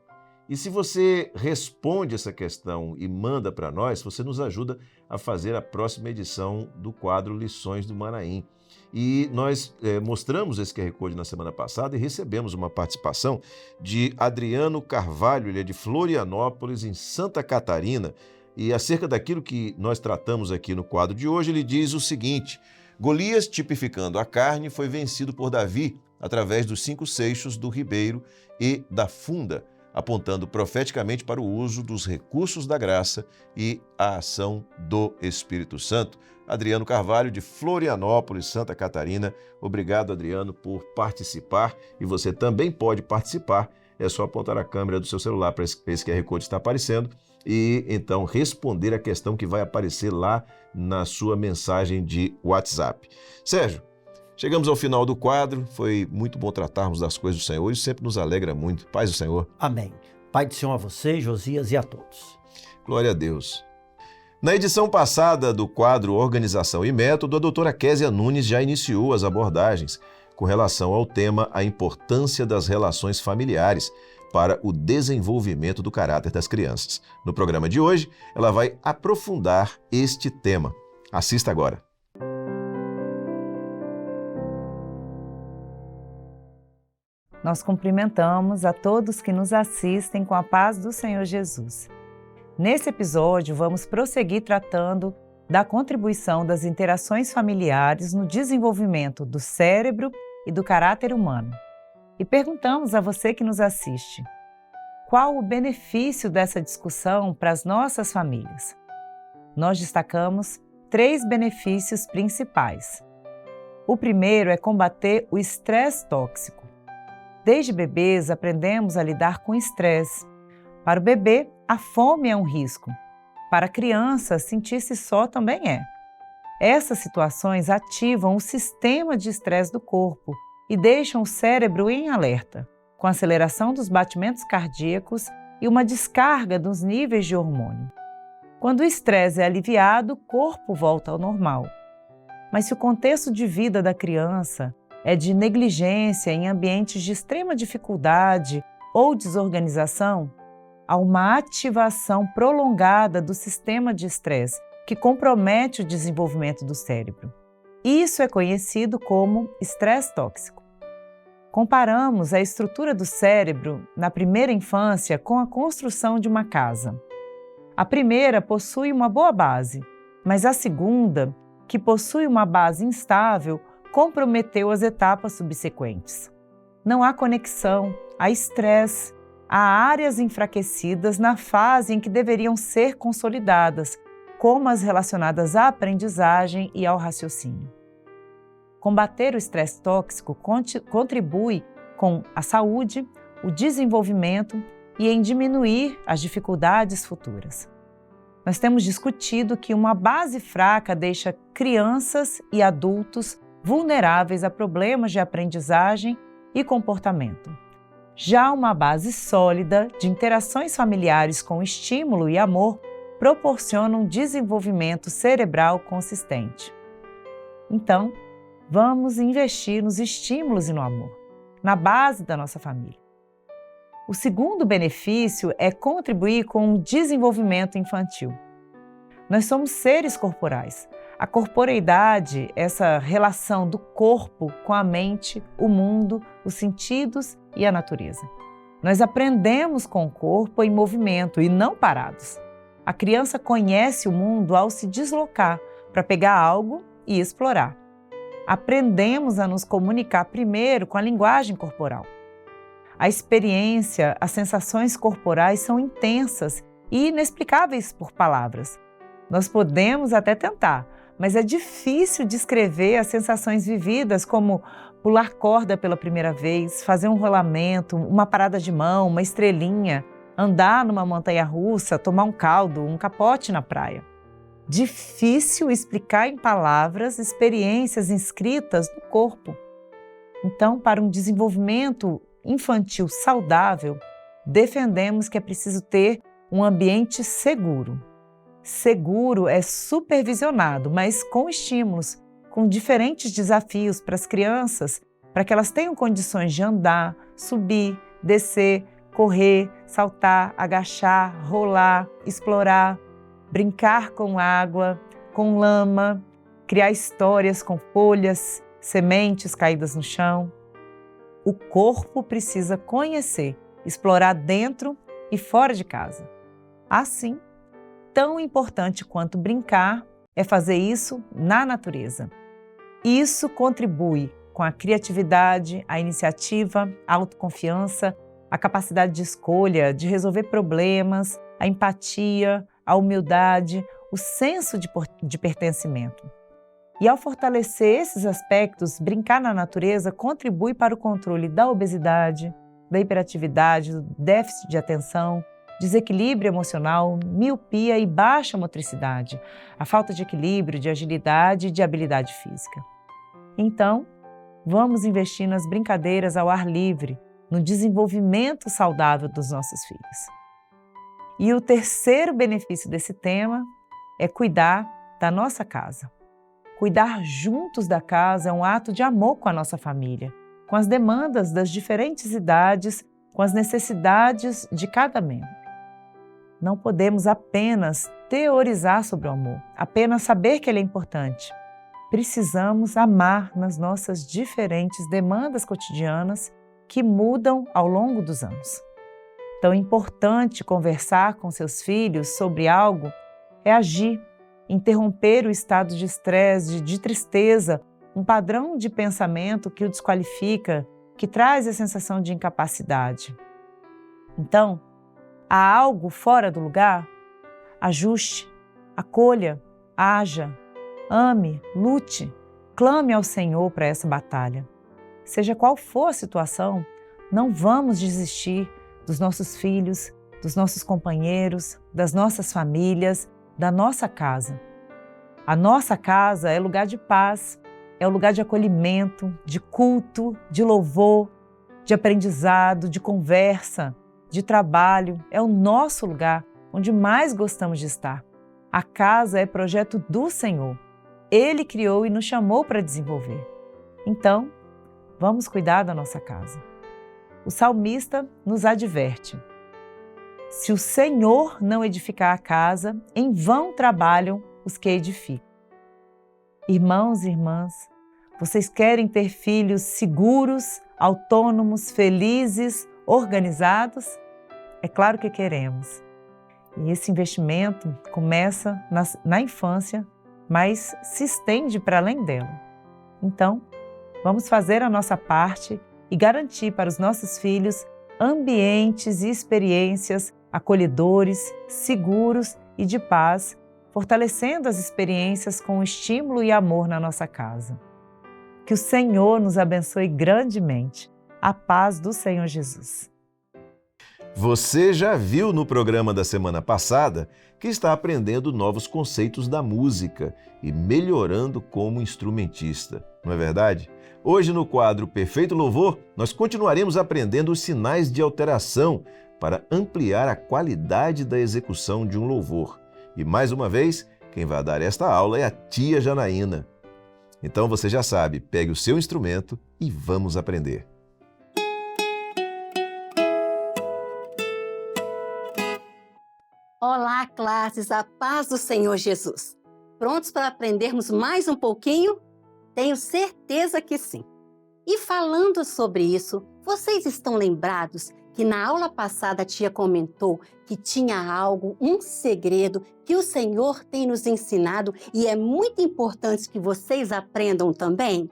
E se você responde essa questão e manda para nós, você nos ajuda a fazer a próxima edição do quadro Lições do Manaim. E nós mostramos esse QR Code na semana passada e recebemos uma participação de Adriano Carvalho, ele é de Florianópolis, em Santa Catarina. E acerca daquilo que nós tratamos aqui no quadro de hoje, ele diz o seguinte: Golias, tipificando a carne, foi vencido por Davi através dos 5 seixos do ribeiro e da funda, apontando profeticamente para o uso dos recursos da graça e a ação do Espírito Santo. Adriano Carvalho, de Florianópolis, Santa Catarina. Obrigado, Adriano, por participar. E você também pode participar. É só apontar a câmera do seu celular para esse QR Code que está aparecendo e então responder a questão que vai aparecer lá na sua mensagem de WhatsApp. Sérgio, chegamos ao final do quadro. Foi muito bom tratarmos das coisas do Senhor. Isso sempre nos alegra muito. Paz do Senhor. Amém. Pai do Senhor a você, Josias, e a todos. Glória a Deus. Na edição passada do quadro Organização e Método, a doutora Késia Nunes já iniciou as abordagens com relação ao tema A Importância das Relações Familiares para o desenvolvimento do caráter das crianças. No programa de hoje, ela vai aprofundar este tema. Assista agora. Nós cumprimentamos a todos que nos assistem com a paz do Senhor Jesus. Nesse episódio, vamos prosseguir tratando da contribuição das interações familiares no desenvolvimento do cérebro e do caráter humano. E perguntamos a você que nos assiste, qual o benefício dessa discussão para as nossas famílias? Nós destacamos 3 benefícios principais. O primeiro é combater o estresse tóxico. Desde bebês, aprendemos a lidar com estresse. Para o bebê, a fome é um risco. Para a criança, sentir-se só também é. Essas situações ativam o sistema de estresse do corpo e deixam o cérebro em alerta, com aceleração dos batimentos cardíacos e uma descarga dos níveis de hormônio. Quando o estresse é aliviado, o corpo volta ao normal. Mas se o contexto de vida da criança é de negligência em ambientes de extrema dificuldade ou desorganização, há uma ativação prolongada do sistema de estresse que compromete o desenvolvimento do cérebro. Isso é conhecido como estresse tóxico. Comparamos a estrutura do cérebro na primeira infância com a construção de uma casa. A primeira possui uma boa base, mas a segunda, que possui uma base instável, comprometeu as etapas subsequentes. Não há conexão, há estresse, há áreas enfraquecidas na fase em que deveriam ser consolidadas, como as relacionadas à aprendizagem e ao raciocínio. Combater o estresse tóxico contribui com a saúde, o desenvolvimento e em diminuir as dificuldades futuras. Nós temos discutido que uma base fraca deixa crianças e adultos vulneráveis a problemas de aprendizagem e comportamento. Já uma base sólida de interações familiares com estímulo e amor proporciona um desenvolvimento cerebral consistente. Então, vamos investir nos estímulos e no amor, na base da nossa família. O segundo benefício é contribuir com o desenvolvimento infantil. Nós somos seres corporais. A corporeidade, essa relação do corpo com a mente, o mundo, os sentidos e a natureza. Nós aprendemos com o corpo em movimento e não parados. A criança conhece o mundo ao se deslocar para pegar algo e explorar. Aprendemos a nos comunicar primeiro com a linguagem corporal. A experiência, as sensações corporais são intensas e inexplicáveis por palavras. Nós podemos até tentar, mas é difícil descrever as sensações vividas, como pular corda pela primeira vez, fazer um rolamento, uma parada de mão, uma estrelinha, andar numa montanha-russa, tomar um caldo, um capote na praia. difícil explicar em palavras experiências inscritas no corpo. Então, para um desenvolvimento infantil saudável, defendemos que é preciso ter um ambiente seguro. Seguro é supervisionado, mas com estímulos, com diferentes desafios para as crianças, para que elas tenham condições de andar, subir, descer, correr, saltar, agachar, rolar, explorar, brincar com água, com lama, criar histórias com folhas, sementes caídas no chão. O corpo precisa conhecer, explorar dentro e fora de casa. Assim, tão importante quanto brincar é fazer isso na natureza. Isso contribui com a criatividade, a iniciativa, a autoconfiança, a capacidade de escolha, de resolver problemas, a empatia, a humildade, o senso de pertencimento. E ao fortalecer esses aspectos, brincar na natureza contribui para o controle da obesidade, da hiperatividade, do déficit de atenção, desequilíbrio emocional, miopia e baixa motricidade, a falta de equilíbrio, de agilidade e de habilidade física. Então, vamos investir nas brincadeiras ao ar livre, no desenvolvimento saudável dos nossos filhos. E o terceiro benefício desse tema é cuidar da nossa casa. Cuidar juntos da casa é um ato de amor com a nossa família, com as demandas das diferentes idades, com as necessidades de cada membro. Não podemos apenas teorizar sobre o amor, apenas saber que ele é importante. Precisamos amar nas nossas diferentes demandas cotidianas que mudam ao longo dos anos. Tão importante conversar com seus filhos sobre algo é agir, interromper o estado de estresse, de tristeza, um padrão de pensamento que o desqualifica, que traz a sensação de incapacidade. Então, há algo fora do lugar? Ajuste, acolha, haja, ame, lute, clame ao Senhor para essa batalha. Seja qual for a situação, não vamos desistir dos nossos filhos, dos nossos companheiros, das nossas famílias, da nossa casa. A nossa casa é lugar de paz, é o lugar de acolhimento, de culto, de louvor, de aprendizado, de conversa, de trabalho. É o nosso lugar onde mais gostamos de estar. A casa é projeto do Senhor. Ele criou e nos chamou para desenvolver. Então, vamos cuidar da nossa casa. O salmista nos adverte: se o Senhor não edificar a casa, em vão trabalham os que edificam. Irmãos e irmãs, vocês querem ter filhos seguros, autônomos, felizes, organizados? É claro que queremos. E esse investimento começa na infância, mas se estende para além dela. Então, vamos fazer a nossa parte e garantir para os nossos filhos ambientes e experiências acolhedores, seguros e de paz, fortalecendo as experiências com estímulo e amor na nossa casa. Que o Senhor nos abençoe grandemente. A paz do Senhor Jesus. Você já viu no programa da semana passada que está aprendendo novos conceitos da música e melhorando como instrumentista, não é verdade? Hoje, no quadro Perfeito Louvor, nós continuaremos aprendendo os sinais de alteração para ampliar a qualidade da execução de um louvor. E mais uma vez, quem vai dar esta aula é a tia Janaína. Então você já sabe, pegue o seu instrumento e vamos aprender. Olá, classes, a paz do Senhor Jesus. Prontos para aprendermos mais um pouquinho? Tenho certeza que sim. E falando sobre isso, vocês estão lembrados que na aula passada a tia comentou que tinha algo, um segredo que o Senhor tem nos ensinado e é muito importante que vocês aprendam também?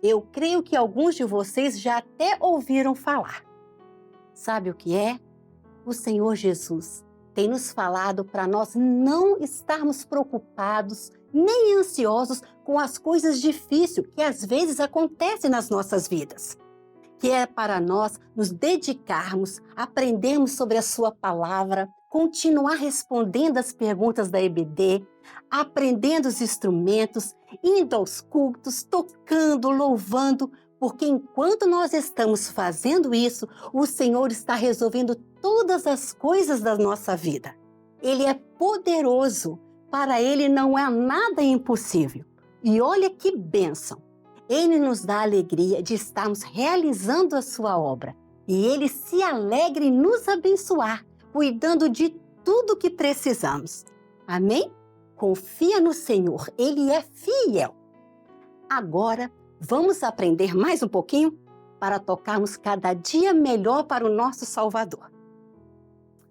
Eu creio que alguns de vocês já até ouviram falar. Sabe o que é? O Senhor Jesus tem nos falado para nós não estarmos preocupados nem ansiosos com as coisas difíceis que às vezes acontecem nas nossas vidas. Que é para nós nos dedicarmos, aprendermos sobre a sua palavra, continuar respondendo as perguntas da EBD, aprendendo os instrumentos, indo aos cultos, tocando, louvando, porque enquanto nós estamos fazendo isso, o Senhor está resolvendo todas as coisas da nossa vida. Ele é poderoso, para Ele não há nada impossível. E olha que bênção! Ele nos dá a alegria de estarmos realizando a sua obra. E Ele se alegra em nos abençoar, cuidando de tudo que precisamos. Amém? Confia no Senhor, Ele é fiel. Agora, vamos aprender mais um pouquinho para tocarmos cada dia melhor para o nosso Salvador.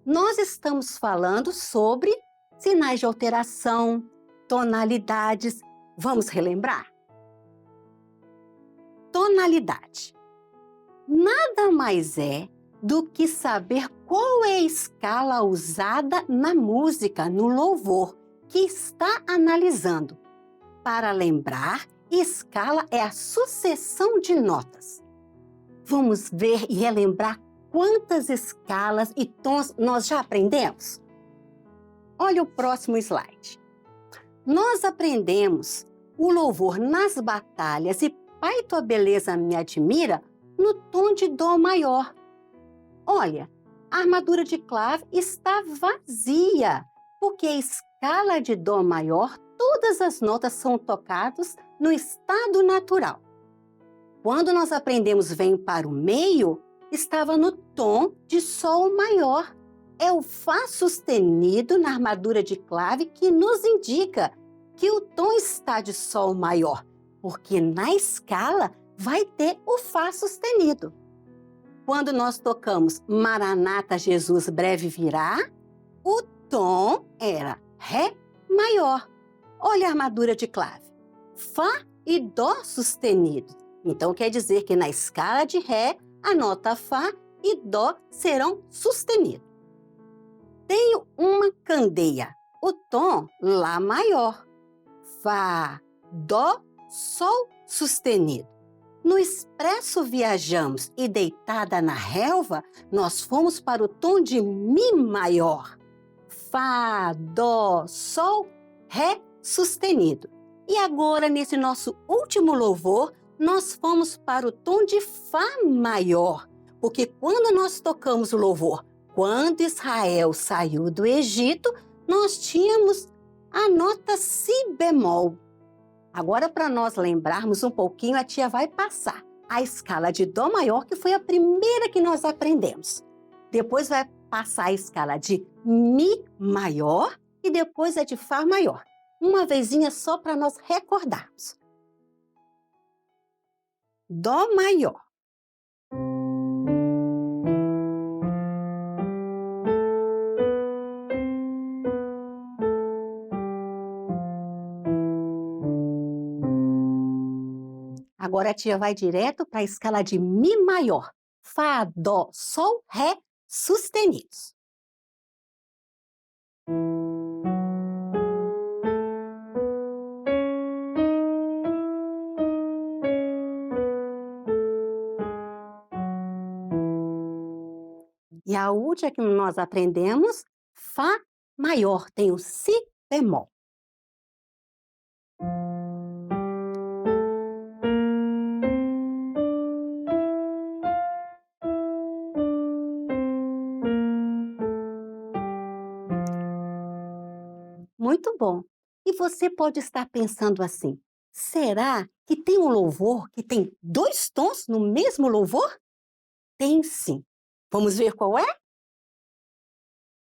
Nós estamos falando sobre sinais de alteração, tonalidades. Vamos relembrar? Tonalidade. Nada mais é do que saber qual é a escala usada na música, no louvor, que está analisando. Para lembrar, escala é a sucessão de notas. Vamos ver e relembrar quantas escalas e tons nós já aprendemos? Olha o próximo slide. Nós aprendemos o louvor nas batalhas e Pai, tua beleza me admira no tom de dó maior. Olha, a armadura de clave está vazia, porque a escala de dó maior, todas as notas são tocadas no estado natural. Quando nós aprendemos vem para o meio, estava no tom de sol maior. É o Fá sustenido na armadura de clave que nos indica que o tom está de sol maior, porque na escala vai ter o Fá sustenido. Quando nós tocamos Maranata, Jesus breve virá, o tom era Ré maior. Olha a armadura de clave. Fá e Dó sustenido. Então quer dizer que na escala de Ré, a nota Fá e Dó serão sustenidos. Tenho uma candeia. O tom Lá maior. Fá, Dó, Sol sustenido. No expresso viajamos e deitada na relva, nós fomos para o tom de Mi maior. Fá, Dó, Sol, Ré sustenido. E agora, nesse nosso último louvor, nós fomos para o tom de Fá maior. Porque quando nós tocamos o louvor, quando Israel saiu do Egito, nós tínhamos a nota Si bemol. Agora, para nós lembrarmos um pouquinho, a tia vai passar a escala de Dó maior, que foi a primeira que nós aprendemos. Depois vai passar a escala de Mi maior e depois a de Fá maior. Uma vezinha só para nós recordarmos. Dó maior. Agora a tia vai direto para a escala de Mi maior. Fá, Dó, Sol, Ré sustenidos. E a última que nós aprendemos, Fá maior, tem o Si bemol. Muito bom. E você pode estar pensando assim, será que tem um louvor que tem 2 tons no mesmo louvor? Tem sim. Vamos ver qual é?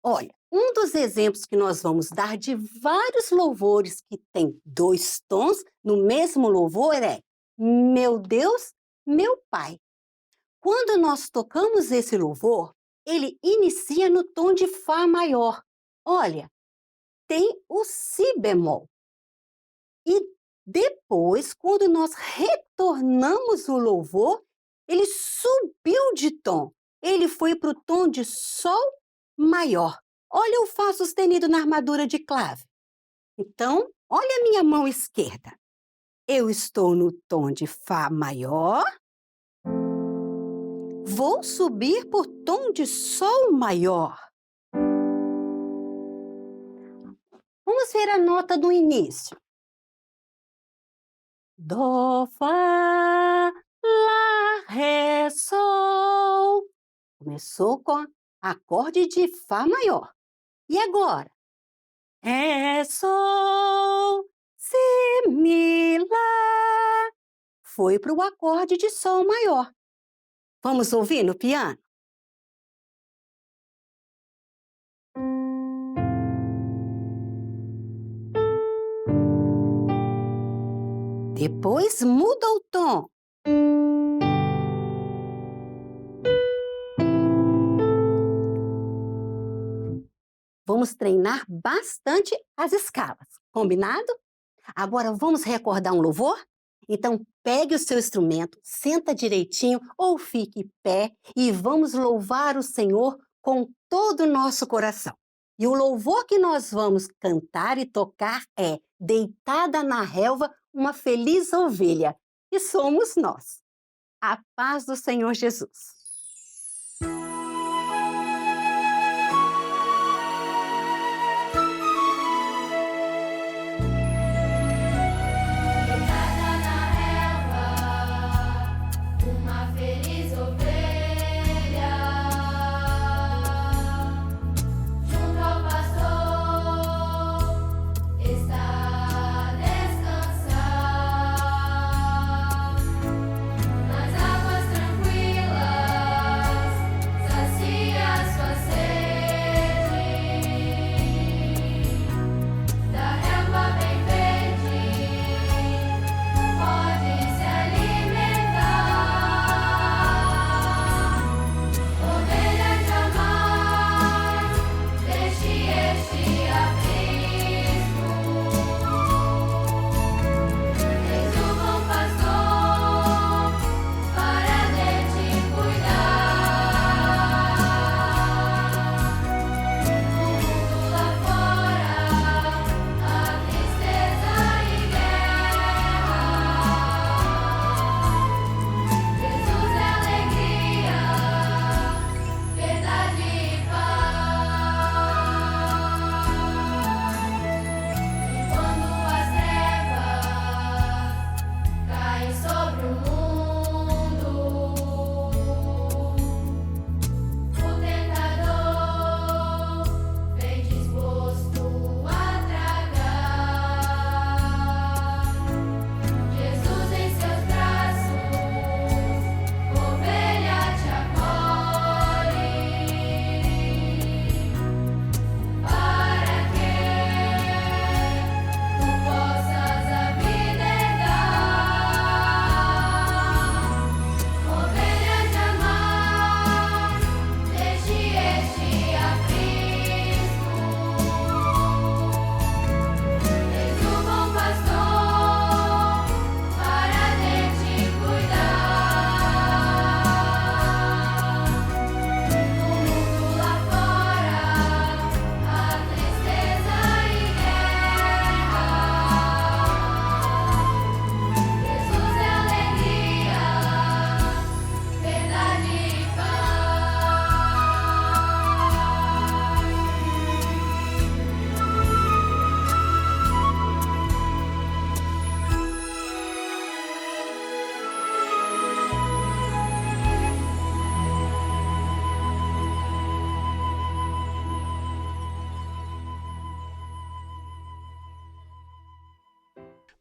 Olha, um dos exemplos que nós vamos dar de vários louvores que tem 2 tons no mesmo louvor é Meu Deus, meu Pai. Quando nós tocamos esse louvor, ele inicia no tom de Fá maior. Olha, tem o Si bemol. E depois, quando nós retornamos o louvor, ele subiu de tom. Ele foi para o tom de Sol maior. Olha o Fá sustenido na armadura de clave. Então, olha a minha mão esquerda. Eu estou no tom de Fá maior. Vou subir por tom de Sol maior. Vamos ver a nota do início. Dó, Fá, Lá, Ré, Sol. Começou com acorde de Fá maior. E agora? Ré, Sol, Si, Mi, Lá. Foi para o acorde de Sol maior. Vamos ouvir no piano? Depois muda o tom. Vamos treinar bastante as escalas, combinado? Agora vamos recordar um louvor? Então pegue o seu instrumento, senta direitinho ou fique em pé e vamos louvar o Senhor com todo o nosso coração. E o louvor que nós vamos cantar e tocar é Deitada na relva, uma feliz ovelha, e somos nós. A paz do Senhor Jesus.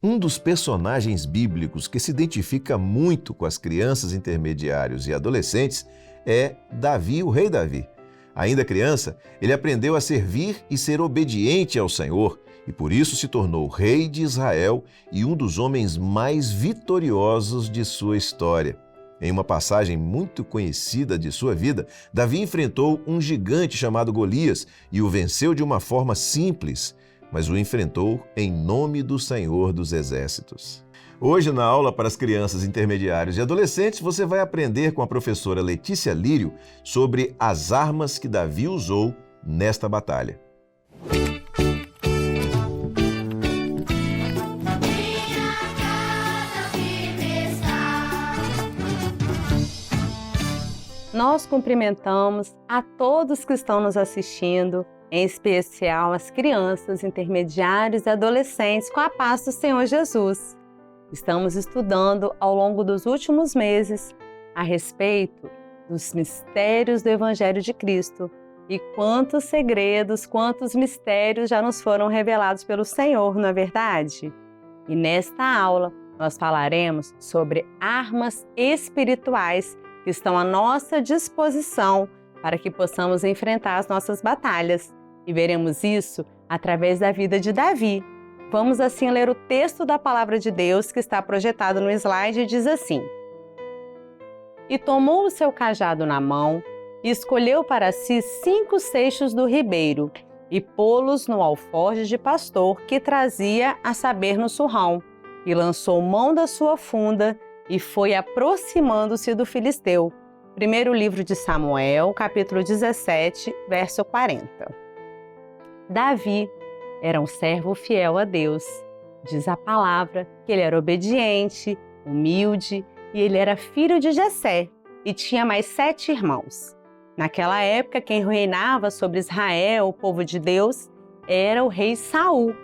Um dos personagens bíblicos que se identifica muito com as crianças, intermediários e adolescentes é Davi, o rei Davi. Ainda criança, ele aprendeu a servir e ser obediente ao Senhor e por isso se tornou rei de Israel e um dos homens mais vitoriosos de sua história. Em uma passagem muito conhecida de sua vida, Davi enfrentou um gigante chamado Golias e o venceu de uma forma simples, mas o enfrentou em nome do Senhor dos Exércitos. Hoje, na aula para as crianças, intermediários e adolescentes, você vai aprender com a professora Letícia Lírio sobre as armas que Davi usou nesta batalha. Nós cumprimentamos a todos que estão nos assistindo em especial as crianças, intermediários e adolescentes, com a paz do Senhor Jesus. Estamos estudando ao longo dos últimos meses a respeito dos mistérios do Evangelho de Cristo e quantos segredos, quantos mistérios já nos foram revelados pelo Senhor, não é verdade? E nesta aula nós falaremos sobre armas espirituais que estão à nossa disposição para que possamos enfrentar as nossas batalhas. E veremos isso através da vida de Davi. Vamos assim ler o texto da Palavra de Deus que está projetado no slide e diz assim: E tomou o seu cajado na mão e escolheu para si 5 seixos do ribeiro e pô-los no alforje de pastor que trazia, a saber, no surrão, e lançou mão da sua funda e foi aproximando-se do filisteu. Primeiro livro de Samuel, capítulo 17, verso 40. Davi era um servo fiel a Deus. Diz a palavra que ele era obediente, humilde, e ele era filho de Jessé e tinha mais 7 irmãos. Naquela época, quem reinava sobre Israel, o povo de Deus, era o rei Saul.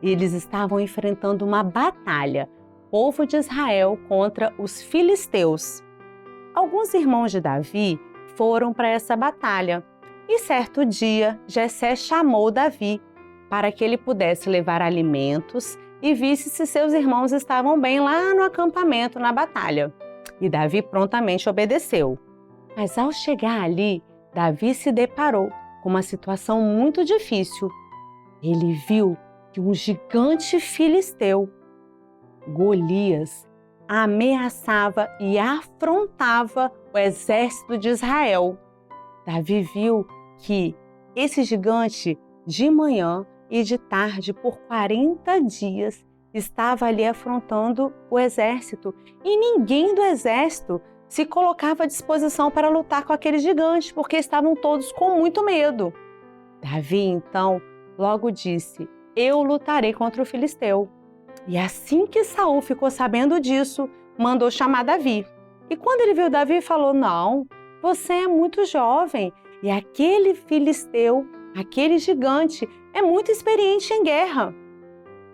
E eles estavam enfrentando uma batalha, povo de Israel contra os filisteus. Alguns irmãos de Davi foram para essa batalha. E certo dia, Jessé chamou Davi para que ele pudesse levar alimentos e visse se seus irmãos estavam bem lá no acampamento, na batalha. E Davi prontamente obedeceu. Mas ao chegar ali, Davi se deparou com uma situação muito difícil. Ele viu que um gigante filisteu, Golias, ameaçava e afrontava o exército de Israel. Davi viu que esse gigante, de manhã e de tarde, por 40 dias, estava ali afrontando o exército. E ninguém do exército se colocava à disposição para lutar com aquele gigante, porque estavam todos com muito medo. Davi, então, logo disse: eu lutarei contra o filisteu. E assim que Saul ficou sabendo disso, mandou chamar Davi. E quando ele viu Davi, falou: não, você é muito jovem e aquele filisteu, aquele gigante, é muito experiente em guerra.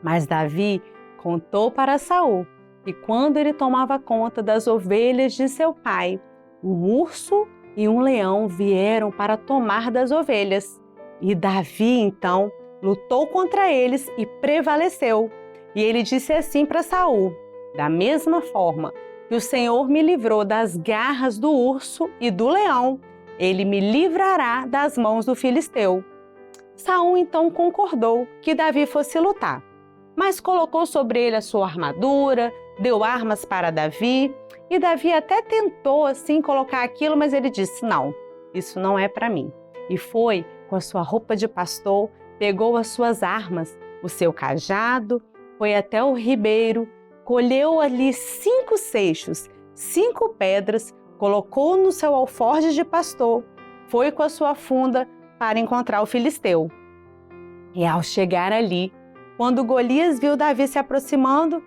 Mas Davi contou para Saul que quando ele tomava conta das ovelhas de seu pai, um urso e um leão vieram para tomar das ovelhas. E Davi, então, lutou contra eles e prevaleceu. E ele disse assim para Saul: da mesma forma que o Senhor me livrou das garras do urso e do leão, ele me livrará das mãos do filisteu. Saul então concordou que Davi fosse lutar, mas colocou sobre ele a sua armadura, deu armas para Davi, e Davi até tentou assim colocar aquilo, mas ele disse: não, isso não é para mim. E foi com a sua roupa de pastor, pegou as suas armas, o seu cajado, foi até o ribeiro, colheu ali 5 seixos, 5 pedras, colocou no seu alforje de pastor, foi com a sua funda para encontrar o filisteu. E ao chegar ali, quando Golias viu Davi se aproximando,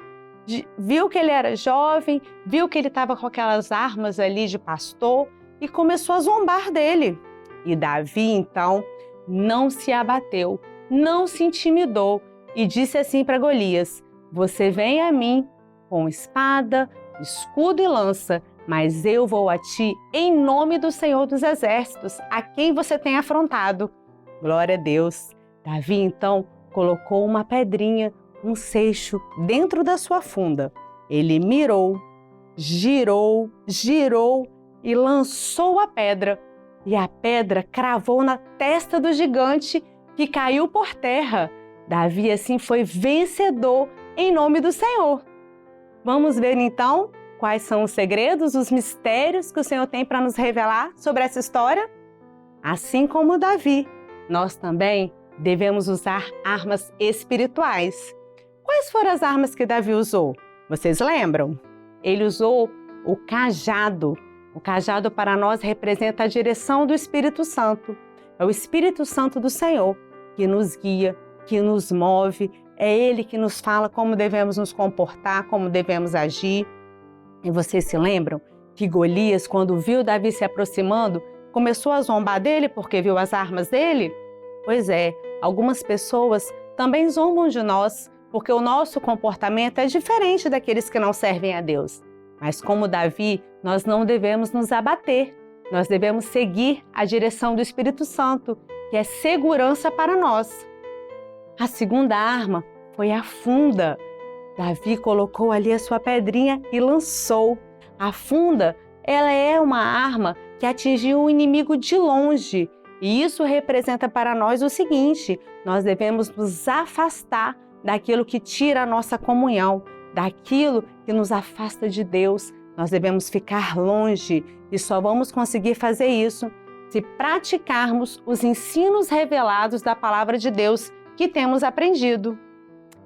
viu que ele era jovem, viu que ele estava com aquelas armas ali de pastor e começou a zombar dele. E Davi, então, não se abateu, não se intimidou e disse assim para Golias: você vem a mim com espada, escudo e lança, mas eu vou a ti em nome do Senhor dos Exércitos, a quem você tem afrontado. Glória a Deus. Davi, então, colocou uma pedrinha, um seixo, dentro da sua funda. Ele mirou, girou e lançou a pedra. E a pedra cravou na testa do gigante, que caiu por terra. Davi, assim, foi vencedor em nome do Senhor. Vamos ver, então, quais são os segredos, os mistérios que o Senhor tem para nos revelar sobre essa história? Assim como Davi, nós também devemos usar armas espirituais. Quais foram as armas que Davi usou? Vocês lembram? Ele usou o cajado. O cajado para nós representa a direção do Espírito Santo. É o Espírito Santo do Senhor que nos guia, que nos move. É Ele que nos fala como devemos nos comportar, como devemos agir. E vocês se lembram que Golias, quando viu Davi se aproximando, começou a zombar dele porque viu as armas dele? Pois é, algumas pessoas também zombam de nós porque o nosso comportamento é diferente daqueles que não servem a Deus. Mas como Davi, nós não devemos nos abater. Nós devemos seguir a direção do Espírito Santo, que é segurança para nós. A segunda arma foi a funda. Davi colocou ali a sua pedrinha e lançou. A funda, ela é uma arma que atingiu o inimigo de longe. E isso representa para nós o seguinte: nós devemos nos afastar daquilo que tira a nossa comunhão, daquilo que nos afasta de Deus. Nós devemos ficar longe e só vamos conseguir fazer isso se praticarmos os ensinos revelados da palavra de Deus que temos aprendido.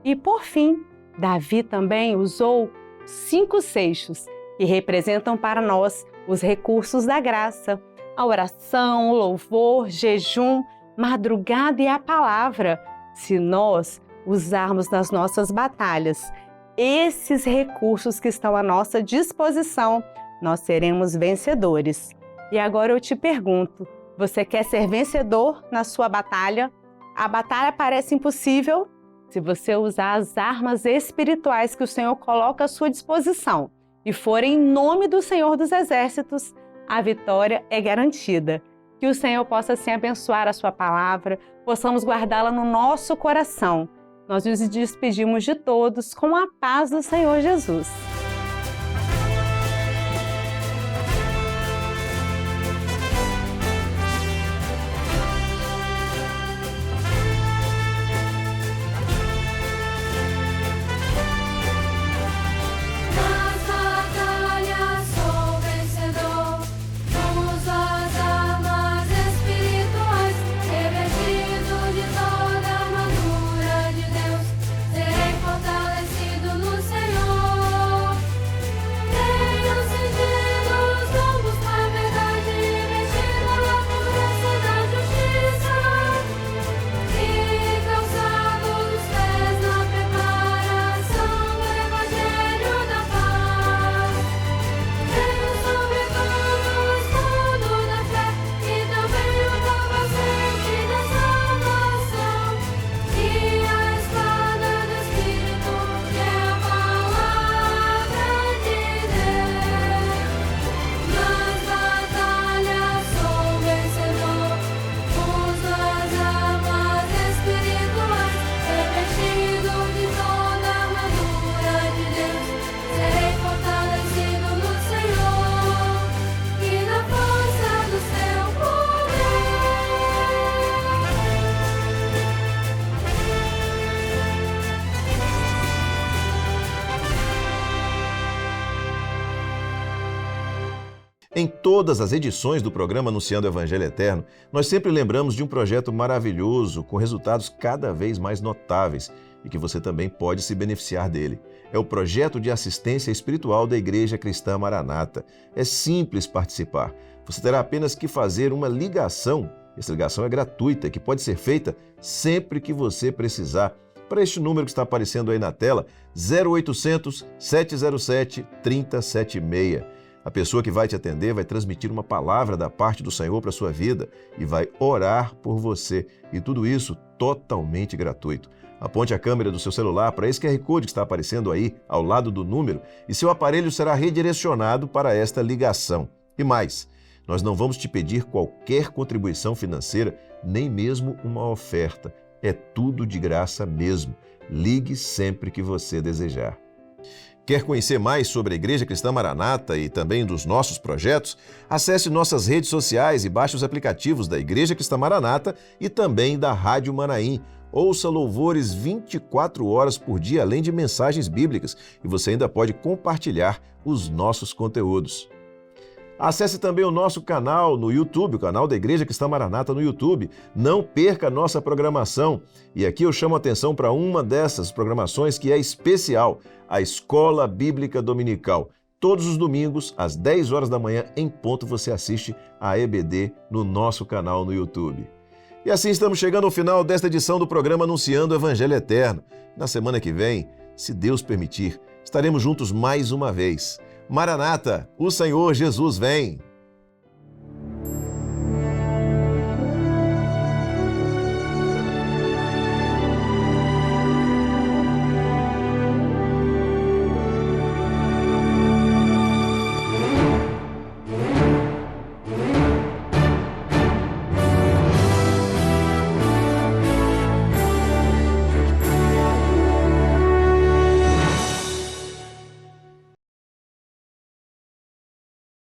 E por fim, Davi também usou 5 seixos que representam para nós os recursos da graça: a oração, o louvor, jejum, madrugada e a palavra. Se nós usarmos nas nossas batalhas esses recursos que estão à nossa disposição, nós seremos vencedores. E agora eu te pergunto, você quer ser vencedor na sua batalha? A batalha parece impossível? Se você usar as armas espirituais que o Senhor coloca à sua disposição e for em nome do Senhor dos Exércitos, a vitória é garantida. Que o Senhor possa assim abençoar a sua palavra, possamos guardá-la no nosso coração. Nós nos despedimos de todos com a paz do Senhor Jesus. Nas batalhas sou vencedor, uso as armas espirituais, revestido de toda a armadura de Deus, serei fortalecido no Senhor. Tenho cingido os lombos com a verdade, vestido a pureza da justiça, e calçado os pés na preparação do Evangelho da paz. Tenho sobretudo o escudo da fé e também o capacete da salvação e a espada do Espírito, que é a palavra de Deus. Nas batalhas sou vencedor, uso as armas espirituais, revestido de toda a armadura de Deus, serei fortalecido no Senhor e na força do seu poder. Em todas as edições do programa Anunciando o Evangelho Eterno, nós sempre lembramos de um projeto maravilhoso, com resultados cada vez mais notáveis e que você também pode se beneficiar dele. É o projeto de assistência espiritual da Igreja Cristã Maranata. É simples participar. Você terá apenas que fazer uma ligação. Essa ligação é gratuita, que pode ser feita sempre que você precisar, para este número que está aparecendo aí na tela, 0800 707 3076. A pessoa que vai te atender vai transmitir uma palavra da parte do Senhor para a sua vida e vai orar por você. E tudo isso totalmente gratuito. Aponte a câmera do seu celular para esse QR Code que está aparecendo aí ao lado do número e seu aparelho será redirecionado para esta ligação. E mais, nós não vamos te pedir qualquer contribuição financeira, nem mesmo uma oferta. É tudo de graça mesmo. Ligue sempre que você desejar. Quer conhecer mais sobre a Igreja Cristã Maranata e também dos nossos projetos? Acesse nossas redes sociais e baixe os aplicativos da Igreja Cristã Maranata e também da Rádio Manaim. Ouça louvores 24 horas por dia, além de mensagens bíblicas, e você ainda pode compartilhar os nossos conteúdos. Acesse também o nosso canal no YouTube, o canal da Igreja Cristã Maranata no YouTube. Não perca a nossa programação. E aqui eu chamo a atenção para uma dessas programações que é especial, a Escola Bíblica Dominical. Todos os domingos, às 10 horas da manhã, em ponto, você assiste a EBD no nosso canal no YouTube. E assim estamos chegando ao final desta edição do programa Anunciando o Evangelho Eterno. Na semana que vem, se Deus permitir, estaremos juntos mais uma vez. Maranata, o Senhor Jesus vem!